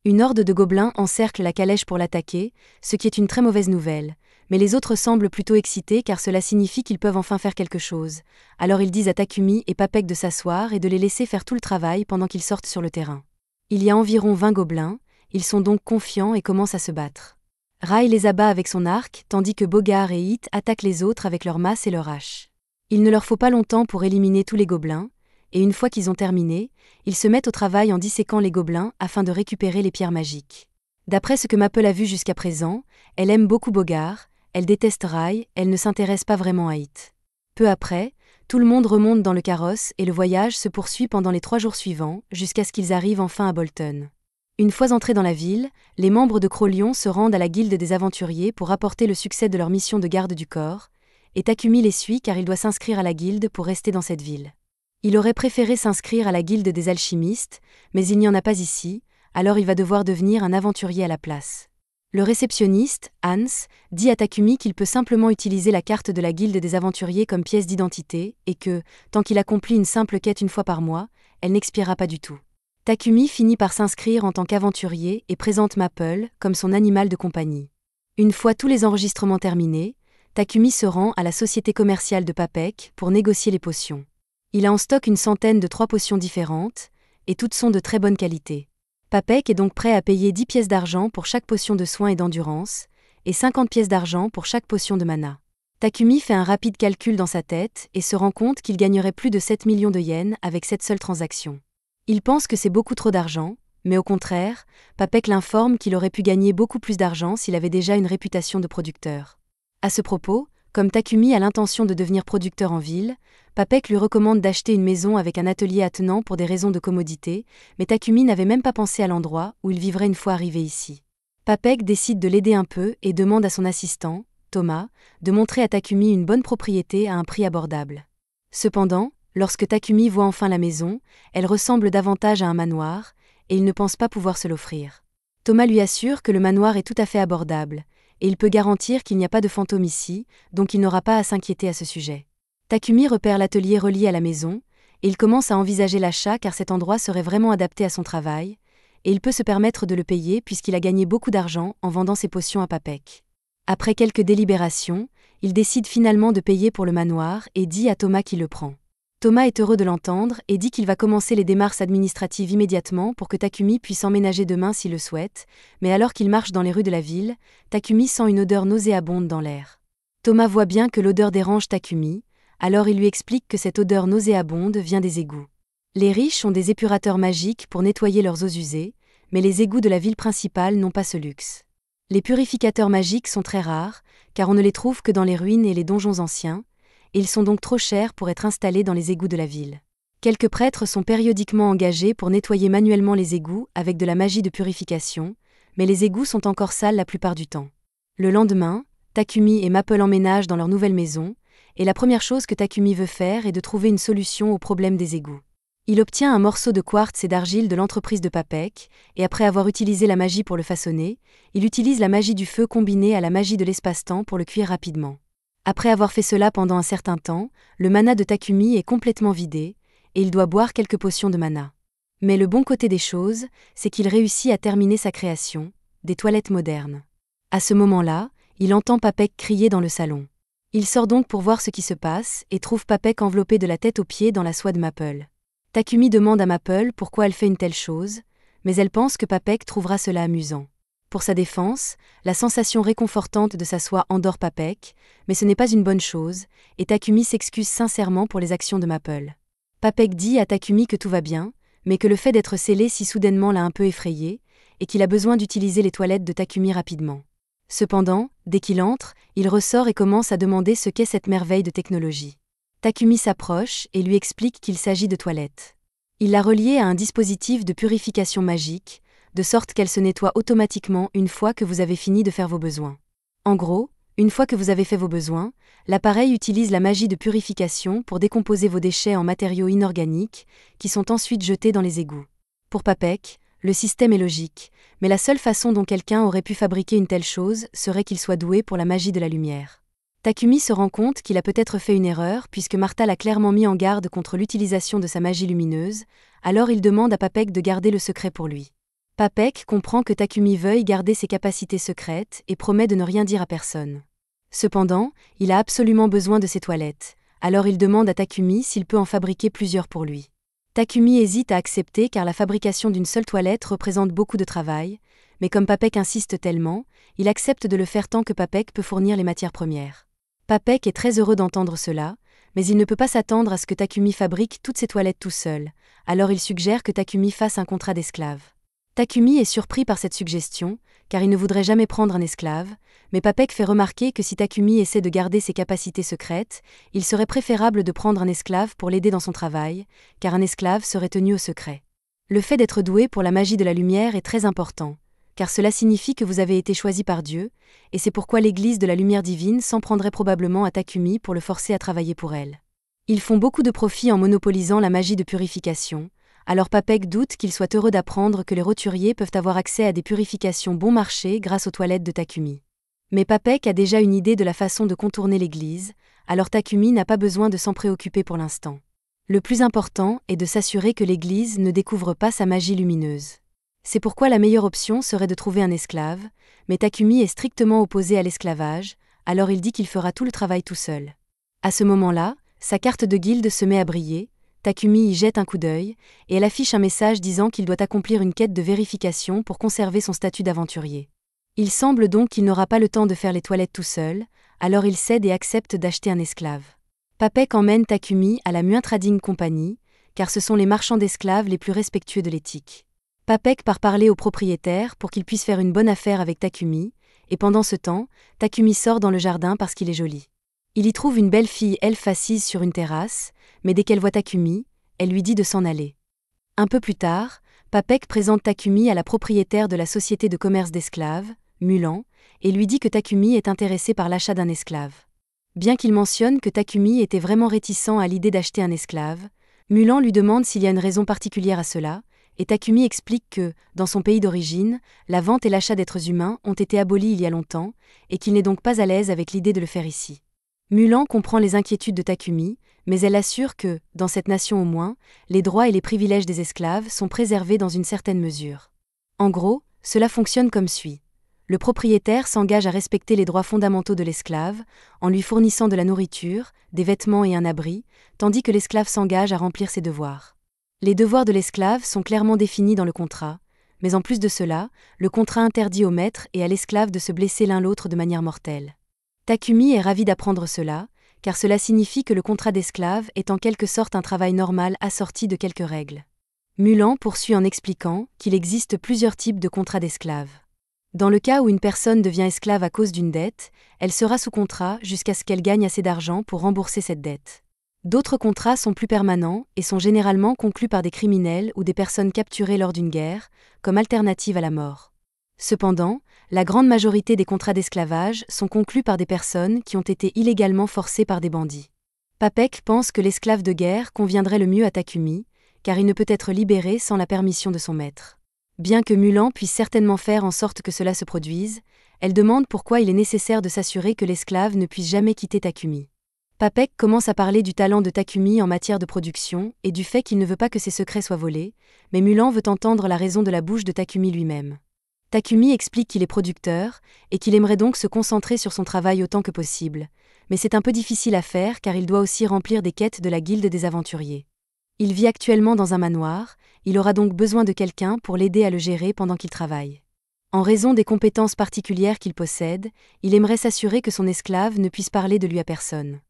Une horde de gobelins encercle la calèche pour l'attaquer, ce qui est une très mauvaise nouvelle, mais les autres semblent plutôt excités car cela signifie qu'ils peuvent enfin faire quelque chose. Alors ils disent à Takumi et Papek de s'asseoir et de les laisser faire tout le travail pendant qu'ils sortent sur le terrain. Il y a environ 20 gobelins, ils sont donc confiants et commencent à se battre. Rai les abat avec son arc, tandis que Bogart et Hit attaquent les autres avec leurs masses et leurs haches. Il ne leur faut pas longtemps pour éliminer tous les gobelins, et une fois qu'ils ont terminé, ils se mettent au travail en disséquant les gobelins afin de récupérer les pierres magiques. D'après ce que Maple a vu jusqu'à présent, elle aime beaucoup Bogart, elle déteste Rai, elle ne s'intéresse pas vraiment à Hit. Peu après, tout le monde remonte dans le carrosse et le voyage se poursuit pendant les 3 jours suivants, jusqu'à ce qu'ils arrivent enfin à Bolton. Une fois entrés dans la ville, les membres de Croc-Lion se rendent à la guilde des aventuriers pour rapporter le succès de leur mission de garde du corps, et Takumi les suit car il doit s'inscrire à la guilde pour rester dans cette ville. Il aurait préféré s'inscrire à la guilde des alchimistes, mais il n'y en a pas ici, alors il va devoir devenir un aventurier à la place. Le réceptionniste, Hans, dit à Takumi qu'il peut simplement utiliser la carte de la guilde des aventuriers comme pièce d'identité, et que, tant qu'il accomplit une simple quête une fois par mois, elle n'expirera pas du tout. Takumi finit par s'inscrire en tant qu'aventurier et présente Maple comme son animal de compagnie. Une fois tous les enregistrements terminés, Takumi se rend à la société commerciale de Papek pour négocier les potions. Il a en stock une centaine de 3 potions différentes, et toutes sont de très bonne qualité. Papek est donc prêt à payer 10 pièces d'argent pour chaque potion de soin et d'endurance, et 50 pièces d'argent pour chaque potion de mana. Takumi fait un rapide calcul dans sa tête et se rend compte qu'il gagnerait plus de 7 millions de yens avec cette seule transaction. Il pense que c'est beaucoup trop d'argent, mais au contraire, Papek l'informe qu'il aurait pu gagner beaucoup plus d'argent s'il avait déjà une réputation de producteur. À ce propos, comme Takumi a l'intention de devenir producteur en ville, Papek lui recommande d'acheter une maison avec un atelier attenant pour des raisons de commodité, mais Takumi n'avait même pas pensé à l'endroit où il vivrait une fois arrivé ici. Papek décide de l'aider un peu et demande à son assistant, Thomas, de montrer à Takumi une bonne propriété à un prix abordable. Cependant, lorsque Takumi voit enfin la maison, elle ressemble davantage à un manoir, et il ne pense pas pouvoir se l'offrir. Thomas lui assure que le manoir est tout à fait abordable, et il peut garantir qu'il n'y a pas de fantôme ici, donc il n'aura pas à s'inquiéter à ce sujet. Takumi repère l'atelier relié à la maison, et il commence à envisager l'achat car cet endroit serait vraiment adapté à son travail, et il peut se permettre de le payer puisqu'il a gagné beaucoup d'argent en vendant ses potions à Papek. Après quelques délibérations, il décide finalement de payer pour le manoir et dit à Thomas qu'il le prend. Thomas est heureux de l'entendre et dit qu'il va commencer les démarches administratives immédiatement pour que Takumi puisse emménager demain s'il le souhaite, mais alors qu'il marche dans les rues de la ville, Takumi sent une odeur nauséabonde dans l'air. Thomas voit bien que l'odeur dérange Takumi, alors il lui explique que cette odeur nauséabonde vient des égouts. Les riches ont des épurateurs magiques pour nettoyer leurs eaux usées, mais les égouts de la ville principale n'ont pas ce luxe. Les purificateurs magiques sont très rares, car on ne les trouve que dans les ruines et les donjons anciens, et ils sont donc trop chers pour être installés dans les égouts de la ville. Quelques prêtres sont périodiquement engagés pour nettoyer manuellement les égouts avec de la magie de purification, mais les égouts sont encore sales la plupart du temps. Le lendemain, Takumi et Maple emménagent dans leur nouvelle maison, et la première chose que Takumi veut faire est de trouver une solution au problème des égouts. Il obtient un morceau de quartz et d'argile de l'entreprise de Papek, et après avoir utilisé la magie pour le façonner, il utilise la magie du feu combinée à la magie de l'espace-temps pour le cuire rapidement. Après avoir fait cela pendant un certain temps, le mana de Takumi est complètement vidé, et il doit boire quelques potions de mana. Mais le bon côté des choses, c'est qu'il réussit à terminer sa création, des toilettes modernes. À ce moment-là, il entend Papek crier dans le salon. Il sort donc pour voir ce qui se passe et trouve Papek enveloppé de la tête aux pieds dans la soie de Maple. Takumi demande à Maple pourquoi elle fait une telle chose, mais elle pense que Papek trouvera cela amusant. Pour sa défense, la sensation réconfortante de sa soie endort Papek, mais ce n'est pas une bonne chose, et Takumi s'excuse sincèrement pour les actions de Maple. Papek dit à Takumi que tout va bien, mais que le fait d'être scellé si soudainement l'a un peu effrayé, et qu'il a besoin d'utiliser les toilettes de Takumi rapidement. Cependant, dès qu'il entre, il ressort et commence à demander ce qu'est cette merveille de technologie. Takumi s'approche et lui explique qu'il s'agit de toilettes. Il l'a reliée à un dispositif de purification magique, de sorte qu'elle se nettoie automatiquement une fois que vous avez fini de faire vos besoins. En gros, une fois que vous avez fait vos besoins, l'appareil utilise la magie de purification pour décomposer vos déchets en matériaux inorganiques, qui sont ensuite jetés dans les égouts. Pour Papek, le système est logique, mais la seule façon dont quelqu'un aurait pu fabriquer une telle chose serait qu'il soit doué pour la magie de la lumière. Takumi se rend compte qu'il a peut-être fait une erreur puisque Martha l'a clairement mis en garde contre l'utilisation de sa magie lumineuse, alors il demande à Papek de garder le secret pour lui. Papek comprend que Takumi veuille garder ses capacités secrètes et promet de ne rien dire à personne. Cependant, il a absolument besoin de ses toilettes, alors il demande à Takumi s'il peut en fabriquer plusieurs pour lui. Takumi hésite à accepter car la fabrication d'une seule toilette représente beaucoup de travail, mais comme Papek insiste tellement, il accepte de le faire tant que Papek peut fournir les matières premières. Papek est très heureux d'entendre cela, mais il ne peut pas s'attendre à ce que Takumi fabrique toutes ses toilettes tout seul, alors il suggère que Takumi fasse un contrat d'esclave. Takumi est surpris par cette suggestion, car il ne voudrait jamais prendre un esclave, mais Papek fait remarquer que si Takumi essaie de garder ses capacités secrètes, il serait préférable de prendre un esclave pour l'aider dans son travail, car un esclave serait tenu au secret. Le fait d'être doué pour la magie de la lumière est très important, car cela signifie que vous avez été choisi par Dieu, et c'est pourquoi l'Église de la lumière divine s'en prendrait probablement à Takumi pour le forcer à travailler pour elle. Ils font beaucoup de profit en monopolisant la magie de purification, alors Papek doute qu'il soit heureux d'apprendre que les roturiers peuvent avoir accès à des purifications bon marché grâce aux toilettes de Takumi. Mais Papek a déjà une idée de la façon de contourner l'Église, alors Takumi n'a pas besoin de s'en préoccuper pour l'instant. Le plus important est de s'assurer que l'Église ne découvre pas sa magie lumineuse. C'est pourquoi la meilleure option serait de trouver un esclave, mais Takumi est strictement opposé à l'esclavage, alors il dit qu'il fera tout le travail tout seul. À ce moment-là, sa carte de guilde se met à briller, Takumi y jette un coup d'œil, et elle affiche un message disant qu'il doit accomplir une quête de vérification pour conserver son statut d'aventurier. Il semble donc qu'il n'aura pas le temps de faire les toilettes tout seul, alors il cède et accepte d'acheter un esclave. Papek emmène Takumi à la Muin Trading Company, car ce sont les marchands d'esclaves les plus respectueux de l'éthique. Papek part parler au propriétaire pour qu'il puisse faire une bonne affaire avec Takumi, et pendant ce temps, Takumi sort dans le jardin parce qu'il est joli. Il y trouve une belle fille elfe assise sur une terrasse, mais dès qu'elle voit Takumi, elle lui dit de s'en aller. Un peu plus tard, Papek présente Takumi à la propriétaire de la société de commerce d'esclaves, Mulan, et lui dit que Takumi est intéressé par l'achat d'un esclave. Bien qu'il mentionne que Takumi était vraiment réticent à l'idée d'acheter un esclave, Mulan lui demande s'il y a une raison particulière à cela, et Takumi explique que, dans son pays d'origine, la vente et l'achat d'êtres humains ont été abolis il y a longtemps, et qu'il n'est donc pas à l'aise avec l'idée de le faire ici. Mulan comprend les inquiétudes de Takumi, mais elle assure que, dans cette nation au moins, les droits et les privilèges des esclaves sont préservés dans une certaine mesure. En gros, cela fonctionne comme suit. Le propriétaire s'engage à respecter les droits fondamentaux de l'esclave, en lui fournissant de la nourriture, des vêtements et un abri, tandis que l'esclave s'engage à remplir ses devoirs. Les devoirs de l'esclave sont clairement définis dans le contrat, mais en plus de cela, le contrat interdit au maître et à l'esclave de se blesser l'un l'autre de manière mortelle. Takumi est ravi d'apprendre cela, car cela signifie que le contrat d'esclave est en quelque sorte un travail normal assorti de quelques règles. Mulan poursuit en expliquant qu'il existe plusieurs types de contrats d'esclaves. Dans le cas où une personne devient esclave à cause d'une dette, elle sera sous contrat jusqu'à ce qu'elle gagne assez d'argent pour rembourser cette dette. D'autres contrats sont plus permanents et sont généralement conclus par des criminels ou des personnes capturées lors d'une guerre, comme alternative à la mort. Cependant, la grande majorité des contrats d'esclavage sont conclus par des personnes qui ont été illégalement forcées par des bandits. Papek pense que l'esclave de guerre conviendrait le mieux à Takumi, car il ne peut être libéré sans la permission de son maître. Bien que Mulan puisse certainement faire en sorte que cela se produise, elle demande pourquoi il est nécessaire de s'assurer que l'esclave ne puisse jamais quitter Takumi. Papek commence à parler du talent de Takumi en matière de production et du fait qu'il ne veut pas que ses secrets soient volés, mais Mulan veut entendre la raison de la bouche de Takumi lui-même. Takumi explique qu'il est producteur et qu'il aimerait donc se concentrer sur son travail autant que possible, mais c'est un peu difficile à faire car il doit aussi remplir des quêtes de la guilde des aventuriers. Il vit actuellement dans un manoir, il aura donc besoin de quelqu'un pour l'aider à le gérer pendant qu'il travaille. En raison des compétences particulières qu'il possède, il aimerait s'assurer que son esclave ne puisse parler de lui à personne.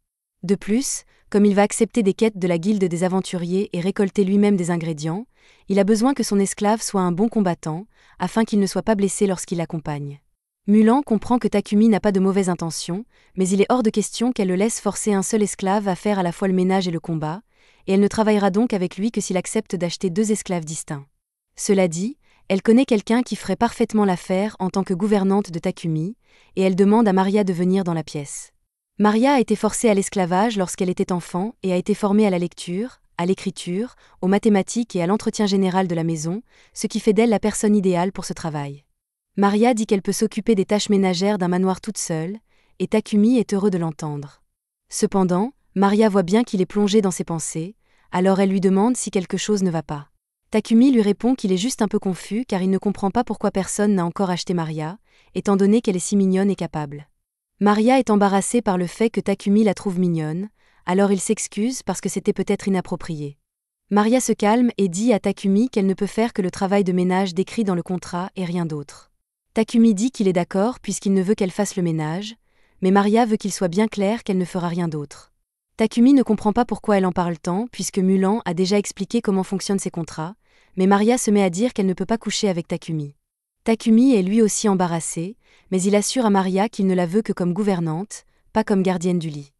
De plus, comme il va accepter des quêtes de la guilde des aventuriers et récolter lui-même des ingrédients, il a besoin que son esclave soit un bon combattant, afin qu'il ne soit pas blessé lorsqu'il l'accompagne. Mulan comprend que Takumi n'a pas de mauvaises intentions, mais il est hors de question qu'elle le laisse forcer un seul esclave à faire à la fois le ménage et le combat, et elle ne travaillera donc avec lui que s'il accepte d'acheter 2 esclaves distincts. Cela dit, elle connaît quelqu'un qui ferait parfaitement l'affaire en tant que gouvernante de Takumi, et elle demande à Maria de venir dans la pièce. Maria a été forcée à l'esclavage lorsqu'elle était enfant et a été formée à la lecture, à l'écriture, aux mathématiques et à l'entretien général de la maison, ce qui fait d'elle la personne idéale pour ce travail. Maria dit qu'elle peut s'occuper des tâches ménagères d'un manoir toute seule, et Takumi est heureux de l'entendre. Cependant, Maria voit bien qu'il est plongé dans ses pensées, alors elle lui demande si quelque chose ne va pas. Takumi lui répond qu'il est juste un peu confus car il ne comprend pas pourquoi personne n'a encore acheté Maria, étant donné qu'elle est si mignonne et capable. Maria est embarrassée par le fait que Takumi la trouve mignonne, alors il s'excuse parce que c'était peut-être inapproprié. Maria se calme et dit à Takumi qu'elle ne peut faire que le travail de ménage décrit dans le contrat et rien d'autre. Takumi dit qu'il est d'accord puisqu'il ne veut qu'elle fasse le ménage, mais Maria veut qu'il soit bien clair qu'elle ne fera rien d'autre. Takumi ne comprend pas pourquoi elle en parle tant puisque Mulan a déjà expliqué comment fonctionnent ces contrats, mais Maria se met à dire qu'elle ne peut pas coucher avec Takumi. Takumi est lui aussi embarrassé, mais il assure à Maria qu'il ne la veut que comme gouvernante, pas comme gardienne du lit.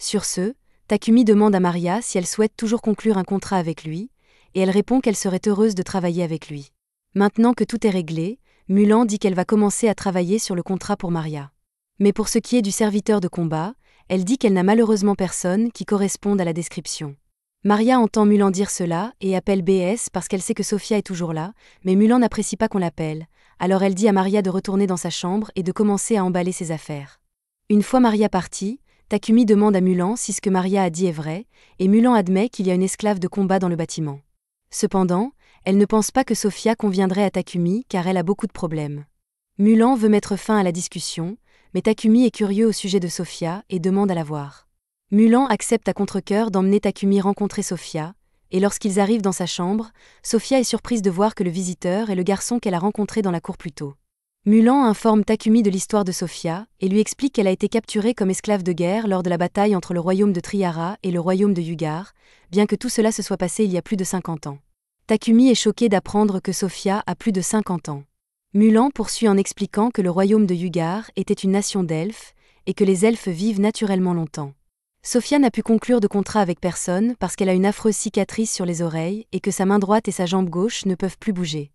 Sur ce, Takumi demande à Maria si elle souhaite toujours conclure un contrat avec lui, et elle répond qu'elle serait heureuse de travailler avec lui. Maintenant que tout est réglé, Mulan dit qu'elle va commencer à travailler sur le contrat pour Maria. Mais pour ce qui est du serviteur de combat, elle dit qu'elle n'a malheureusement personne qui corresponde à la description. Maria entend Mulan dire cela et appelle BS parce qu'elle sait que Sophia est toujours là, mais Mulan n'apprécie pas qu'on l'appelle, alors elle dit à Maria de retourner dans sa chambre et de commencer à emballer ses affaires. Une fois Maria partie, Takumi demande à Mulan si ce que Maria a dit est vrai, et Mulan admet qu'il y a une esclave de combat dans le bâtiment. Cependant, elle ne pense pas que Sofia conviendrait à Takumi car elle a beaucoup de problèmes. Mulan veut mettre fin à la discussion, mais Takumi est curieux au sujet de Sofia et demande à la voir. Mulan accepte à contre-cœur d'emmener Takumi rencontrer Sofia, et lorsqu'ils arrivent dans sa chambre, Sofia est surprise de voir que le visiteur est le garçon qu'elle a rencontré dans la cour plus tôt. Mulan informe Takumi de l'histoire de Sofia et lui explique qu'elle a été capturée comme esclave de guerre lors de la bataille entre le royaume de Triara et le royaume de Yugar, bien que tout cela se soit passé il y a plus de 50 ans. Takumi est choqué d'apprendre que Sofia a plus de 50 ans. Mulan poursuit en expliquant que le royaume de Yugar était une nation d'elfes et que les elfes vivent naturellement longtemps. Sofia n'a pu conclure de contrat avec personne parce qu'elle a une affreuse cicatrice sur les oreilles et que sa main droite et sa jambe gauche ne peuvent plus bouger.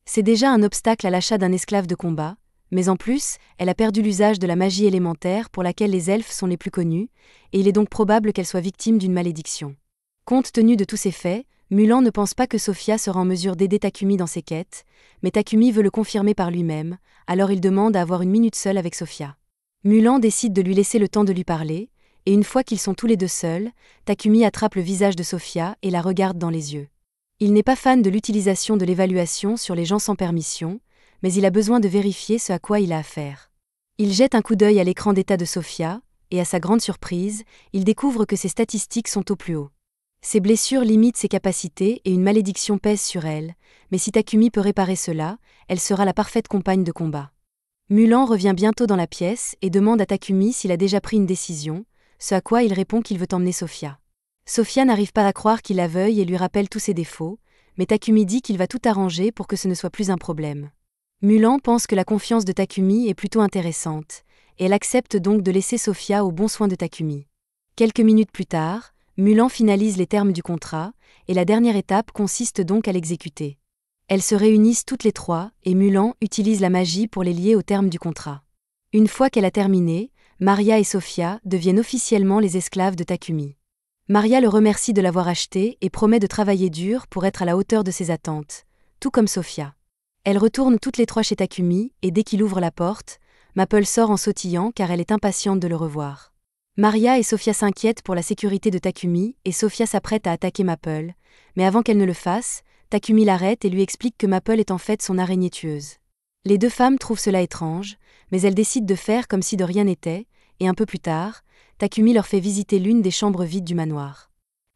C'est déjà un obstacle à l'achat d'un esclave de combat, mais en plus, elle a perdu l'usage de la magie élémentaire pour laquelle les elfes sont les plus connus, et il est donc probable qu'elle soit victime d'une malédiction. Compte tenu de tous ces faits, Mulan ne pense pas que Sofia sera en mesure d'aider Takumi dans ses quêtes, mais Takumi veut le confirmer par lui-même, alors il demande à avoir une minute seule avec Sofia. Mulan décide de lui laisser le temps de lui parler, et une fois qu'ils sont tous les deux seuls, Takumi attrape le visage de Sofia et la regarde dans les yeux. Il n'est pas fan de l'utilisation de l'évaluation sur les gens sans permission, mais il a besoin de vérifier ce à quoi il a affaire. Il jette un coup d'œil à l'écran d'état de Sofia, et à sa grande surprise, il découvre que ses statistiques sont au plus haut. Ses blessures limitent ses capacités et une malédiction pèse sur elle, mais si Takumi peut réparer cela, elle sera la parfaite compagne de combat. Mulan revient bientôt dans la pièce et demande à Takumi s'il a déjà pris une décision, ce à quoi il répond qu'il veut emmener Sofia. Sofia n'arrive pas à croire qu'il la veuille et lui rappelle tous ses défauts, mais Takumi dit qu'il va tout arranger pour que ce ne soit plus un problème. Mulan pense que la confiance de Takumi est plutôt intéressante, et elle accepte donc de laisser Sofia aux bons soins de Takumi. Quelques minutes plus tard, Mulan finalise les termes du contrat, et la dernière étape consiste donc à l'exécuter. Elles se réunissent toutes les trois, et Mulan utilise la magie pour les lier aux termes du contrat. Une fois qu'elle a terminé, Maria et Sofia deviennent officiellement les esclaves de Takumi. Maria le remercie de l'avoir acheté et promet de travailler dur pour être à la hauteur de ses attentes, tout comme Sofia. Elles retournent toutes les trois chez Takumi et dès qu'il ouvre la porte, Maple sort en sautillant car elle est impatiente de le revoir. Maria et Sofia s'inquiètent pour la sécurité de Takumi et Sofia s'apprête à attaquer Maple, mais avant qu'elle ne le fasse, Takumi l'arrête et lui explique que Maple est en fait son araignée tueuse. Les deux femmes trouvent cela étrange, mais elles décident de faire comme si de rien n'était, et un peu plus tard, Takumi leur fait visiter l'une des chambres vides du manoir.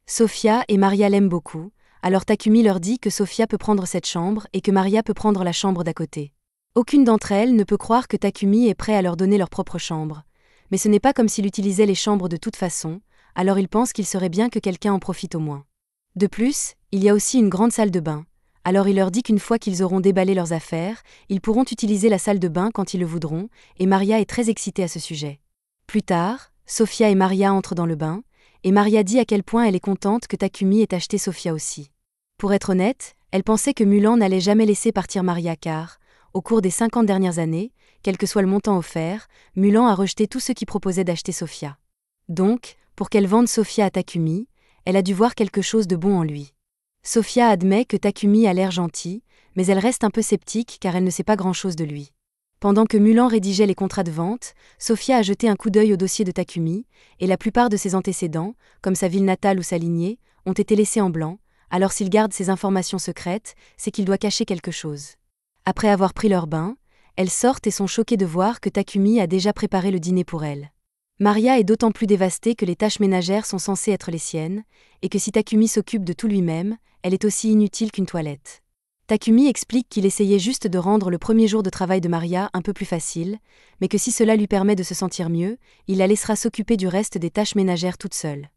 Sofia et Maria l'aiment beaucoup, alors Takumi leur dit que Sofia peut prendre cette chambre et que Maria peut prendre la chambre d'à côté. Aucune d'entre elles ne peut croire que Takumi est prêt à leur donner leur propre chambre, mais ce n'est pas comme s'il utilisait les chambres de toute façon, alors ils pensent qu'il serait bien que quelqu'un en profite au moins. De plus, il y a aussi une grande salle de bain, alors il leur dit qu'une fois qu'ils auront déballé leurs affaires, ils pourront utiliser la salle de bain quand ils le voudront, et Maria est très excitée à ce sujet. Plus tard, Sofia et Maria entrent dans le bain, et Maria dit à quel point elle est contente que Takumi ait acheté Sofia aussi. Pour être honnête, elle pensait que Mulan n'allait jamais laisser partir Maria car, au cours des 50 dernières années, quel que soit le montant offert, Mulan a rejeté tous ceux qui proposaient d'acheter Sofia. Donc, pour qu'elle vende Sofia à Takumi, elle a dû voir quelque chose de bon en lui. Sofia admet que Takumi a l'air gentil, mais elle reste un peu sceptique car elle ne sait pas grand-chose de lui. Pendant que Mulan rédigeait les contrats de vente, Sofia a jeté un coup d'œil au dossier de Takumi, et la plupart de ses antécédents, comme sa ville natale ou sa lignée, ont été laissés en blanc, alors s'il garde ces informations secrètes, c'est qu'il doit cacher quelque chose. Après avoir pris leur bain, elles sortent et sont choquées de voir que Takumi a déjà préparé le dîner pour elles. Maria est d'autant plus dévastée que les tâches ménagères sont censées être les siennes, et que si Takumi s'occupe de tout lui-même, elle est aussi inutile qu'une toilette. Takumi explique qu'il essayait juste de rendre le premier jour de travail de Maria un peu plus facile, mais que si cela lui permet de se sentir mieux, il la laissera s'occuper du reste des tâches ménagères toute seule.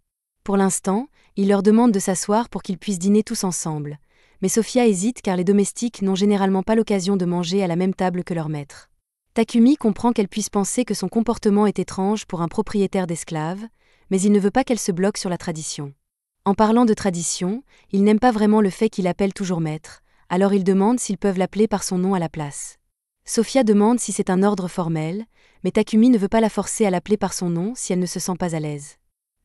Pour l'instant, il leur demande de s'asseoir pour qu'ils puissent dîner tous ensemble, mais Sofia hésite car les domestiques n'ont généralement pas l'occasion de manger à la même table que leur maître. Takumi comprend qu'elle puisse penser que son comportement est étrange pour un propriétaire d'esclaves, mais il ne veut pas qu'elle se bloque sur la tradition. En parlant de tradition, il n'aime pas vraiment le fait qu'il appelle toujours maître, alors il demande s'ils peuvent l'appeler par son nom à la place. Sofia demande si c'est un ordre formel, mais Takumi ne veut pas la forcer à l'appeler par son nom si elle ne se sent pas à l'aise.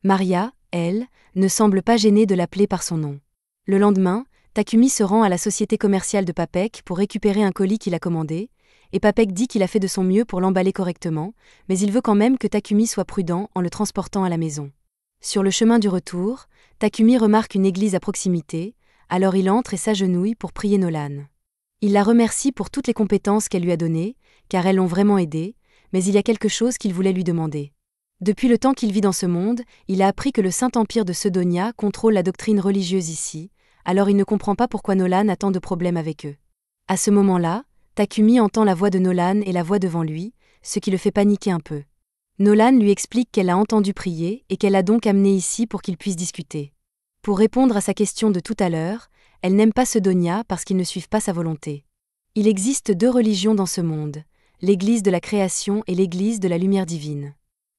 Maria, elle, ne semble pas gênée de l'appeler par son nom. Le lendemain, Takumi se rend à la société commerciale de Papek pour récupérer un colis qu'il a commandé, et Papek dit qu'il a fait de son mieux pour l'emballer correctement, mais il veut quand même que Takumi soit prudent en le transportant à la maison. Sur le chemin du retour, Takumi remarque une église à proximité, alors il entre et s'agenouille pour prier Nolan. Il la remercie pour toutes les compétences qu'elle lui a données, car elles l'ont vraiment aidé, mais il y a quelque chose qu'il voulait lui demander. Depuis le temps qu'il vit dans ce monde, il a appris que le Saint-Empire de Sedonia contrôle la doctrine religieuse ici, alors il ne comprend pas pourquoi Nolan a tant de problèmes avec eux. À ce moment-là, Takumi entend la voix de Nolan et la voix devant lui, ce qui le fait paniquer un peu. Nolan lui explique qu'elle l'a entendu prier et qu'elle l'a donc amené ici pour qu'ils puissent discuter. Pour répondre à sa question de tout à l'heure, elle n'aime pas Sedonia parce qu'ils ne suivent pas sa volonté. Il existe 2 religions dans ce monde, l'Église de la création et l'Église de la lumière divine.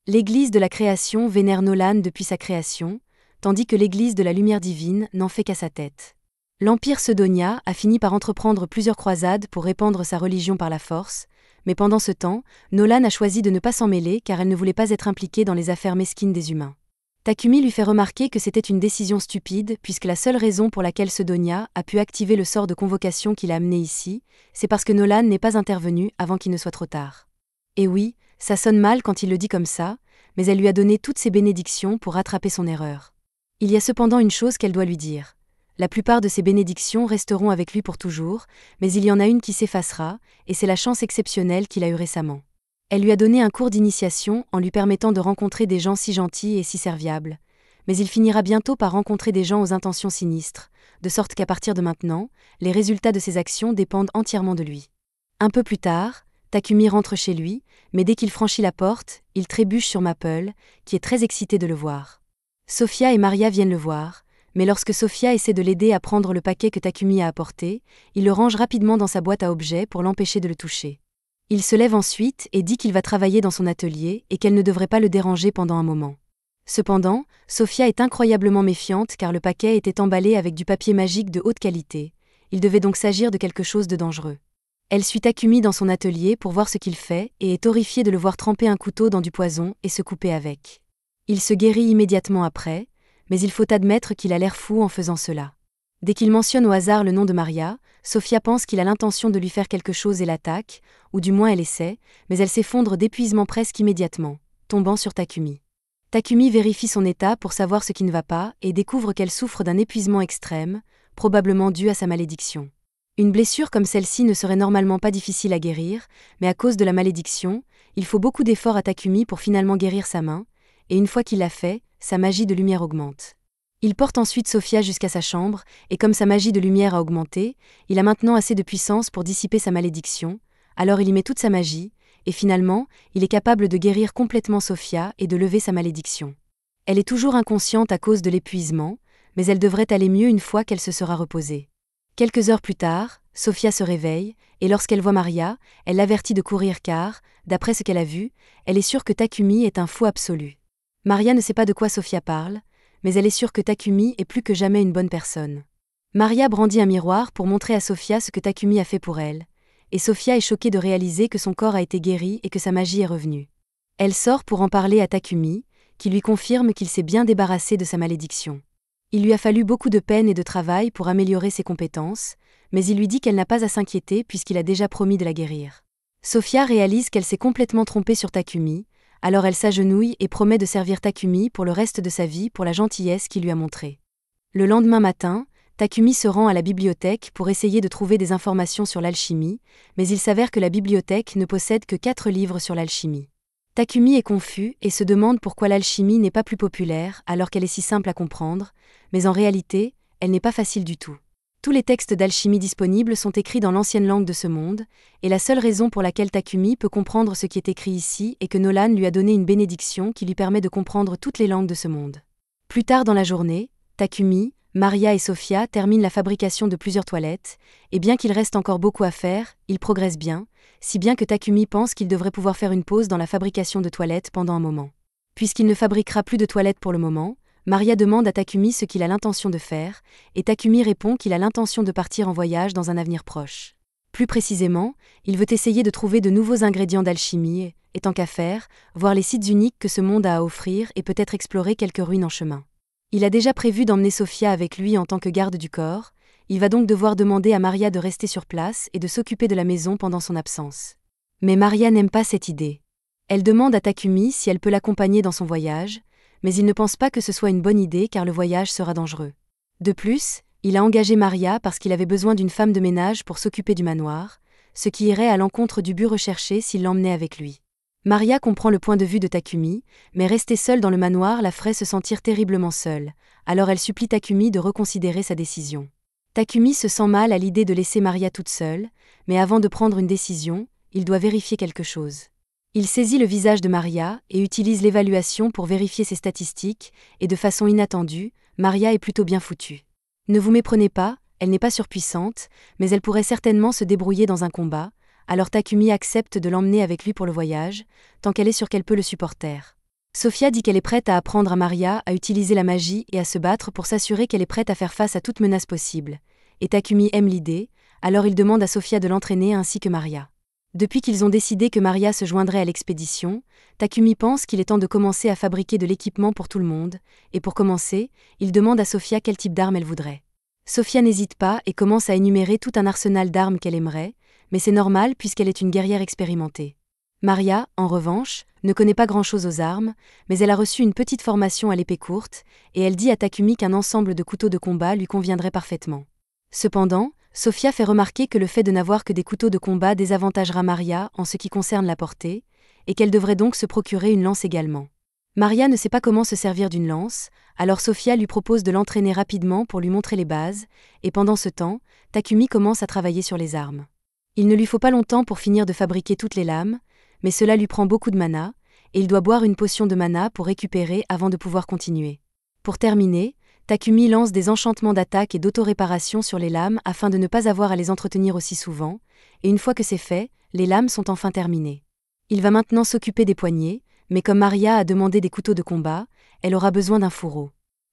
L'Église de la création vénère Nolan depuis sa création, tandis que l'Église de la lumière divine n'en fait qu'à sa tête. L'Empire Sedonia a fini par entreprendre plusieurs croisades pour répandre sa religion par la force, mais pendant ce temps, Nolan a choisi de ne pas s'en mêler car elle ne voulait pas être impliquée dans les affaires mesquines des humains. Takumi lui fait remarquer que c'était une décision stupide puisque la seule raison pour laquelle Sedonia a pu activer le sort de convocation qui l'a amené ici, c'est parce que Nolan n'est pas intervenu avant qu'il ne soit trop tard. Et oui, ça sonne mal quand il le dit comme ça, mais elle lui a donné toutes ses bénédictions pour rattraper son erreur. Il y a cependant une chose qu'elle doit lui dire. La plupart de ses bénédictions resteront avec lui pour toujours, mais il y en a une qui s'effacera, et c'est la chance exceptionnelle qu'il a eue récemment. Elle lui a donné un cours d'initiation en lui permettant de rencontrer des gens si gentils et si serviables, mais il finira bientôt par rencontrer des gens aux intentions sinistres, de sorte qu'à partir de maintenant, les résultats de ses actions dépendent entièrement de lui. Un peu plus tard, Takumi rentre chez lui, mais dès qu'il franchit la porte, il trébuche sur Maple, qui est très excitée de le voir. Sophia et Maria viennent le voir, mais lorsque Sophia essaie de l'aider à prendre le paquet que Takumi a apporté, il le range rapidement dans sa boîte à objets pour l'empêcher de le toucher. Il se lève ensuite et dit qu'il va travailler dans son atelier et qu'elle ne devrait pas le déranger pendant un moment. Cependant, Sophia est incroyablement méfiante car le paquet était emballé avec du papier magique de haute qualité. Il devait donc s'agir de quelque chose de dangereux. Elle suit Takumi dans son atelier pour voir ce qu'il fait et est horrifiée de le voir tremper un couteau dans du poison et se couper avec. Il se guérit immédiatement après, mais il faut admettre qu'il a l'air fou en faisant cela. Dès qu'il mentionne au hasard le nom de Maria, Sophia pense qu'il a l'intention de lui faire quelque chose et l'attaque, ou du moins elle essaie, mais elle s'effondre d'épuisement presque immédiatement, tombant sur Takumi. Takumi vérifie son état pour savoir ce qui ne va pas et découvre qu'elle souffre d'un épuisement extrême, probablement dû à sa malédiction. Une blessure comme celle-ci ne serait normalement pas difficile à guérir, mais à cause de la malédiction, il faut beaucoup d'efforts à Takumi pour finalement guérir sa main, et une fois qu'il l'a fait, sa magie de lumière augmente. Il porte ensuite Sophia jusqu'à sa chambre, et comme sa magie de lumière a augmenté, il a maintenant assez de puissance pour dissiper sa malédiction, alors il y met toute sa magie, et finalement, il est capable de guérir complètement Sophia et de lever sa malédiction. Elle est toujours inconsciente à cause de l'épuisement, mais elle devrait aller mieux une fois qu'elle se sera reposée. Quelques heures plus tard, Sophia se réveille, et lorsqu'elle voit Maria, elle l'avertit de courir car, d'après ce qu'elle a vu, elle est sûre que Takumi est un fou absolu. Maria ne sait pas de quoi Sophia parle, mais elle est sûre que Takumi est plus que jamais une bonne personne. Maria brandit un miroir pour montrer à Sophia ce que Takumi a fait pour elle, et Sophia est choquée de réaliser que son corps a été guéri et que sa magie est revenue. Elle sort pour en parler à Takumi, qui lui confirme qu'il s'est bien débarrassé de sa malédiction. Il lui a fallu beaucoup de peine et de travail pour améliorer ses compétences, mais il lui dit qu'elle n'a pas à s'inquiéter puisqu'il a déjà promis de la guérir. Sophia réalise qu'elle s'est complètement trompée sur Takumi, alors elle s'agenouille et promet de servir Takumi pour le reste de sa vie pour la gentillesse qu'il lui a montrée. Le lendemain matin, Takumi se rend à la bibliothèque pour essayer de trouver des informations sur l'alchimie, mais il s'avère que la bibliothèque ne possède que 4 livres sur l'alchimie. Takumi est confus et se demande pourquoi l'alchimie n'est pas plus populaire alors qu'elle est si simple à comprendre, mais en réalité, elle n'est pas facile du tout. Tous les textes d'alchimie disponibles sont écrits dans l'ancienne langue de ce monde, et la seule raison pour laquelle Takumi peut comprendre ce qui est écrit ici est que Nolan lui a donné une bénédiction qui lui permet de comprendre toutes les langues de ce monde. Plus tard dans la journée, Takumi, Maria et Sophia terminent la fabrication de plusieurs toilettes, et bien qu'il reste encore beaucoup à faire, ils progressent bien, si bien que Takumi pense qu'il devrait pouvoir faire une pause dans la fabrication de toilettes pendant un moment. Puisqu'il ne fabriquera plus de toilettes pour le moment, Maria demande à Takumi ce qu'il a l'intention de faire, et Takumi répond qu'il a l'intention de partir en voyage dans un avenir proche. Plus précisément, il veut essayer de trouver de nouveaux ingrédients d'alchimie, et tant qu'à faire, voir les sites uniques que ce monde a à offrir et peut-être explorer quelques ruines en chemin. Il a déjà prévu d'emmener Sophia avec lui en tant que garde du corps, il va donc devoir demander à Maria de rester sur place et de s'occuper de la maison pendant son absence. Mais Maria n'aime pas cette idée. Elle demande à Takumi si elle peut l'accompagner dans son voyage, mais il ne pense pas que ce soit une bonne idée car le voyage sera dangereux. De plus, il a engagé Maria parce qu'il avait besoin d'une femme de ménage pour s'occuper du manoir, ce qui irait à l'encontre du but recherché s'il l'emmenait avec lui. Maria comprend le point de vue de Takumi, mais rester seule dans le manoir la ferait se sentir terriblement seule, alors elle supplie Takumi de reconsidérer sa décision. Takumi se sent mal à l'idée de laisser Maria toute seule, mais avant de prendre une décision, il doit vérifier quelque chose. Il saisit le visage de Maria et utilise l'évaluation pour vérifier ses statistiques, et de façon inattendue, Maria est plutôt bien foutue. Ne vous méprenez pas, elle n'est pas surpuissante, mais elle pourrait certainement se débrouiller dans un combat, alors Takumi accepte de l'emmener avec lui pour le voyage, tant qu'elle est sûre qu'elle peut le supporter. Sofia dit qu'elle est prête à apprendre à Maria à utiliser la magie et à se battre pour s'assurer qu'elle est prête à faire face à toute menace possible. Et Takumi aime l'idée, alors il demande à Sofia de l'entraîner ainsi que Maria. Depuis qu'ils ont décidé que Maria se joindrait à l'expédition, Takumi pense qu'il est temps de commencer à fabriquer de l'équipement pour tout le monde, et pour commencer, il demande à Sofia quel type d'arme elle voudrait. Sofia n'hésite pas et commence à énumérer tout un arsenal d'armes qu'elle aimerait, mais c'est normal puisqu'elle est une guerrière expérimentée. Maria, en revanche, ne connaît pas grand-chose aux armes, mais elle a reçu une petite formation à l'épée courte, et elle dit à Takumi qu'un ensemble de couteaux de combat lui conviendrait parfaitement. Cependant, Sofia fait remarquer que le fait de n'avoir que des couteaux de combat désavantagera Maria en ce qui concerne la portée, et qu'elle devrait donc se procurer une lance également. Maria ne sait pas comment se servir d'une lance, alors Sofia lui propose de l'entraîner rapidement pour lui montrer les bases, et pendant ce temps, Takumi commence à travailler sur les armes. Il ne lui faut pas longtemps pour finir de fabriquer toutes les lames, mais cela lui prend beaucoup de mana, et il doit boire une potion de mana pour récupérer avant de pouvoir continuer. Pour terminer, Takumi lance des enchantements d'attaque et d'auto-réparation sur les lames afin de ne pas avoir à les entretenir aussi souvent, et une fois que c'est fait, les lames sont enfin terminées. Il va maintenant s'occuper des poignets, mais comme Maria a demandé des couteaux de combat, elle aura besoin d'un fourreau.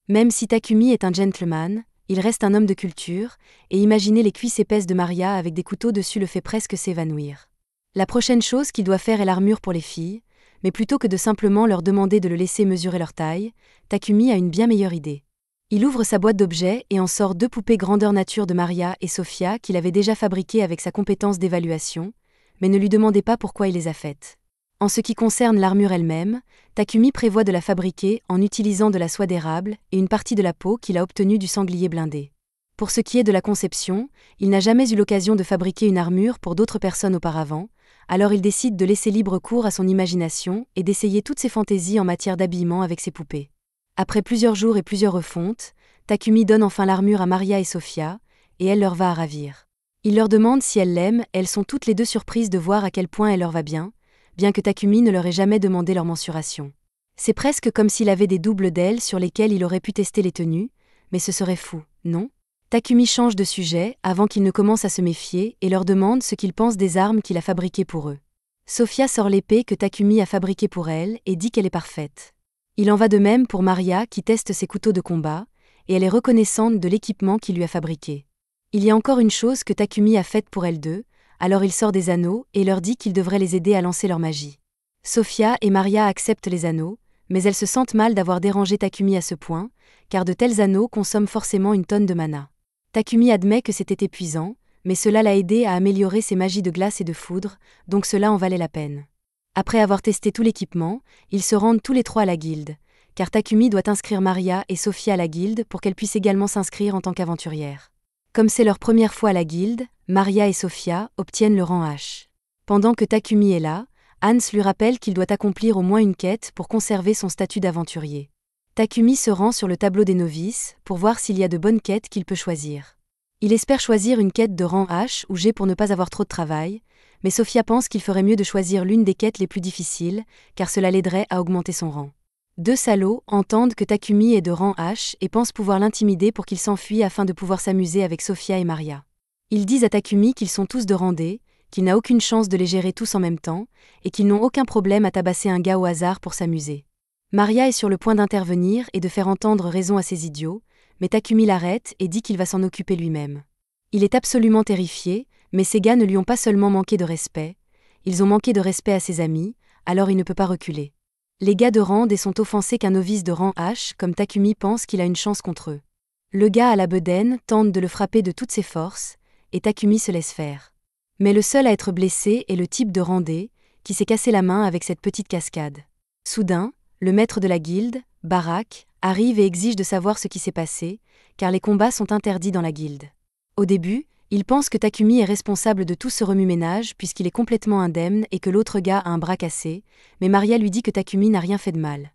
Même si Takumi est un gentleman, il reste un homme de culture, et imaginer les cuisses épaisses de Maria avec des couteaux dessus le fait presque s'évanouir. La prochaine chose qu'il doit faire est l'armure pour les filles, mais plutôt que de simplement leur demander de le laisser mesurer leur taille, Takumi a une bien meilleure idée. Il ouvre sa boîte d'objets et en sort 2 poupées grandeur nature de Maria et Sofia qu'il avait déjà fabriquées avec sa compétence d'évaluation, mais ne lui demandez pas pourquoi il les a faites. En ce qui concerne l'armure elle-même, Takumi prévoit de la fabriquer en utilisant de la soie d'érable et une partie de la peau qu'il a obtenue du sanglier blindé. Pour ce qui est de la conception, il n'a jamais eu l'occasion de fabriquer une armure pour d'autres personnes auparavant, alors il décide de laisser libre cours à son imagination et d'essayer toutes ses fantaisies en matière d'habillement avec ses poupées. Après plusieurs jours et plusieurs refontes, Takumi donne enfin l'armure à Maria et Sofia, et elle leur va à ravir. Il leur demande si elles l'aiment, elles sont toutes les deux surprises de voir à quel point elle leur va bien que Takumi ne leur ait jamais demandé leur mensuration. C'est presque comme s'il avait des doubles d'ailes sur lesquelles il aurait pu tester les tenues, mais ce serait fou, non ? Takumi change de sujet avant qu'ils ne commencent à se méfier et leur demande ce qu'ils pensent des armes qu'il a fabriquées pour eux. Sofia sort l'épée que Takumi a fabriquée pour elle et dit qu'elle est parfaite. Il en va de même pour Maria qui teste ses couteaux de combat, et elle est reconnaissante de l'équipement qu'il lui a fabriqué. Il y a encore une chose que Takumi a faite pour elles deux, alors il sort des anneaux et leur dit qu'il devrait les aider à lancer leur magie. Sofia et Maria acceptent les anneaux, mais elles se sentent mal d'avoir dérangé Takumi à ce point, car de tels anneaux consomment forcément une tonne de mana. Takumi admet que c'était épuisant, mais cela l'a aidé à améliorer ses magies de glace et de foudre, donc cela en valait la peine. Après avoir testé tout l'équipement, ils se rendent tous les trois à la guilde, car Takumi doit inscrire Maria et Sofia à la guilde pour qu'elles puissent également s'inscrire en tant qu'aventurières. Comme c'est leur première fois à la guilde, Maria et Sofia obtiennent le rang H. Pendant que Takumi est là, Hans lui rappelle qu'il doit accomplir au moins une quête pour conserver son statut d'aventurier. Takumi se rend sur le tableau des novices pour voir s'il y a de bonnes quêtes qu'il peut choisir. Il espère choisir une quête de rang H ou G pour ne pas avoir trop de travail, mais Sofia pense qu'il ferait mieux de choisir l'une des quêtes les plus difficiles, car cela l'aiderait à augmenter son rang. 2 salauds entendent que Takumi est de rang H et pensent pouvoir l'intimider pour qu'il s'enfuit afin de pouvoir s'amuser avec Sofia et Maria. Ils disent à Takumi qu'ils sont tous de rang D, qu'il n'a aucune chance de les gérer tous en même temps, et qu'ils n'ont aucun problème à tabasser un gars au hasard pour s'amuser. Maria est sur le point d'intervenir et de faire entendre raison à ces idiots, mais Takumi l'arrête et dit qu'il va s'en occuper lui-même. Il est absolument terrifié, mais ces gars ne lui ont pas seulement manqué de respect, ils ont manqué de respect à ses amis, alors il ne peut pas reculer. Les gars de rang D sont offensés qu'un novice de rang H, comme Takumi pense qu'il a une chance contre eux. Le gars à la bedaine tente de le frapper de toutes ses forces, et Takumi se laisse faire. Mais le seul à être blessé est le type de Randé, qui s'est cassé la main avec cette petite cascade. Soudain, le maître de la guilde, Barak, arrive et exige de savoir ce qui s'est passé, car les combats sont interdits dans la guilde. Au début, il pense que Takumi est responsable de tout ce remue-ménage puisqu'il est complètement indemne et que l'autre gars a un bras cassé, mais Maria lui dit que Takumi n'a rien fait de mal.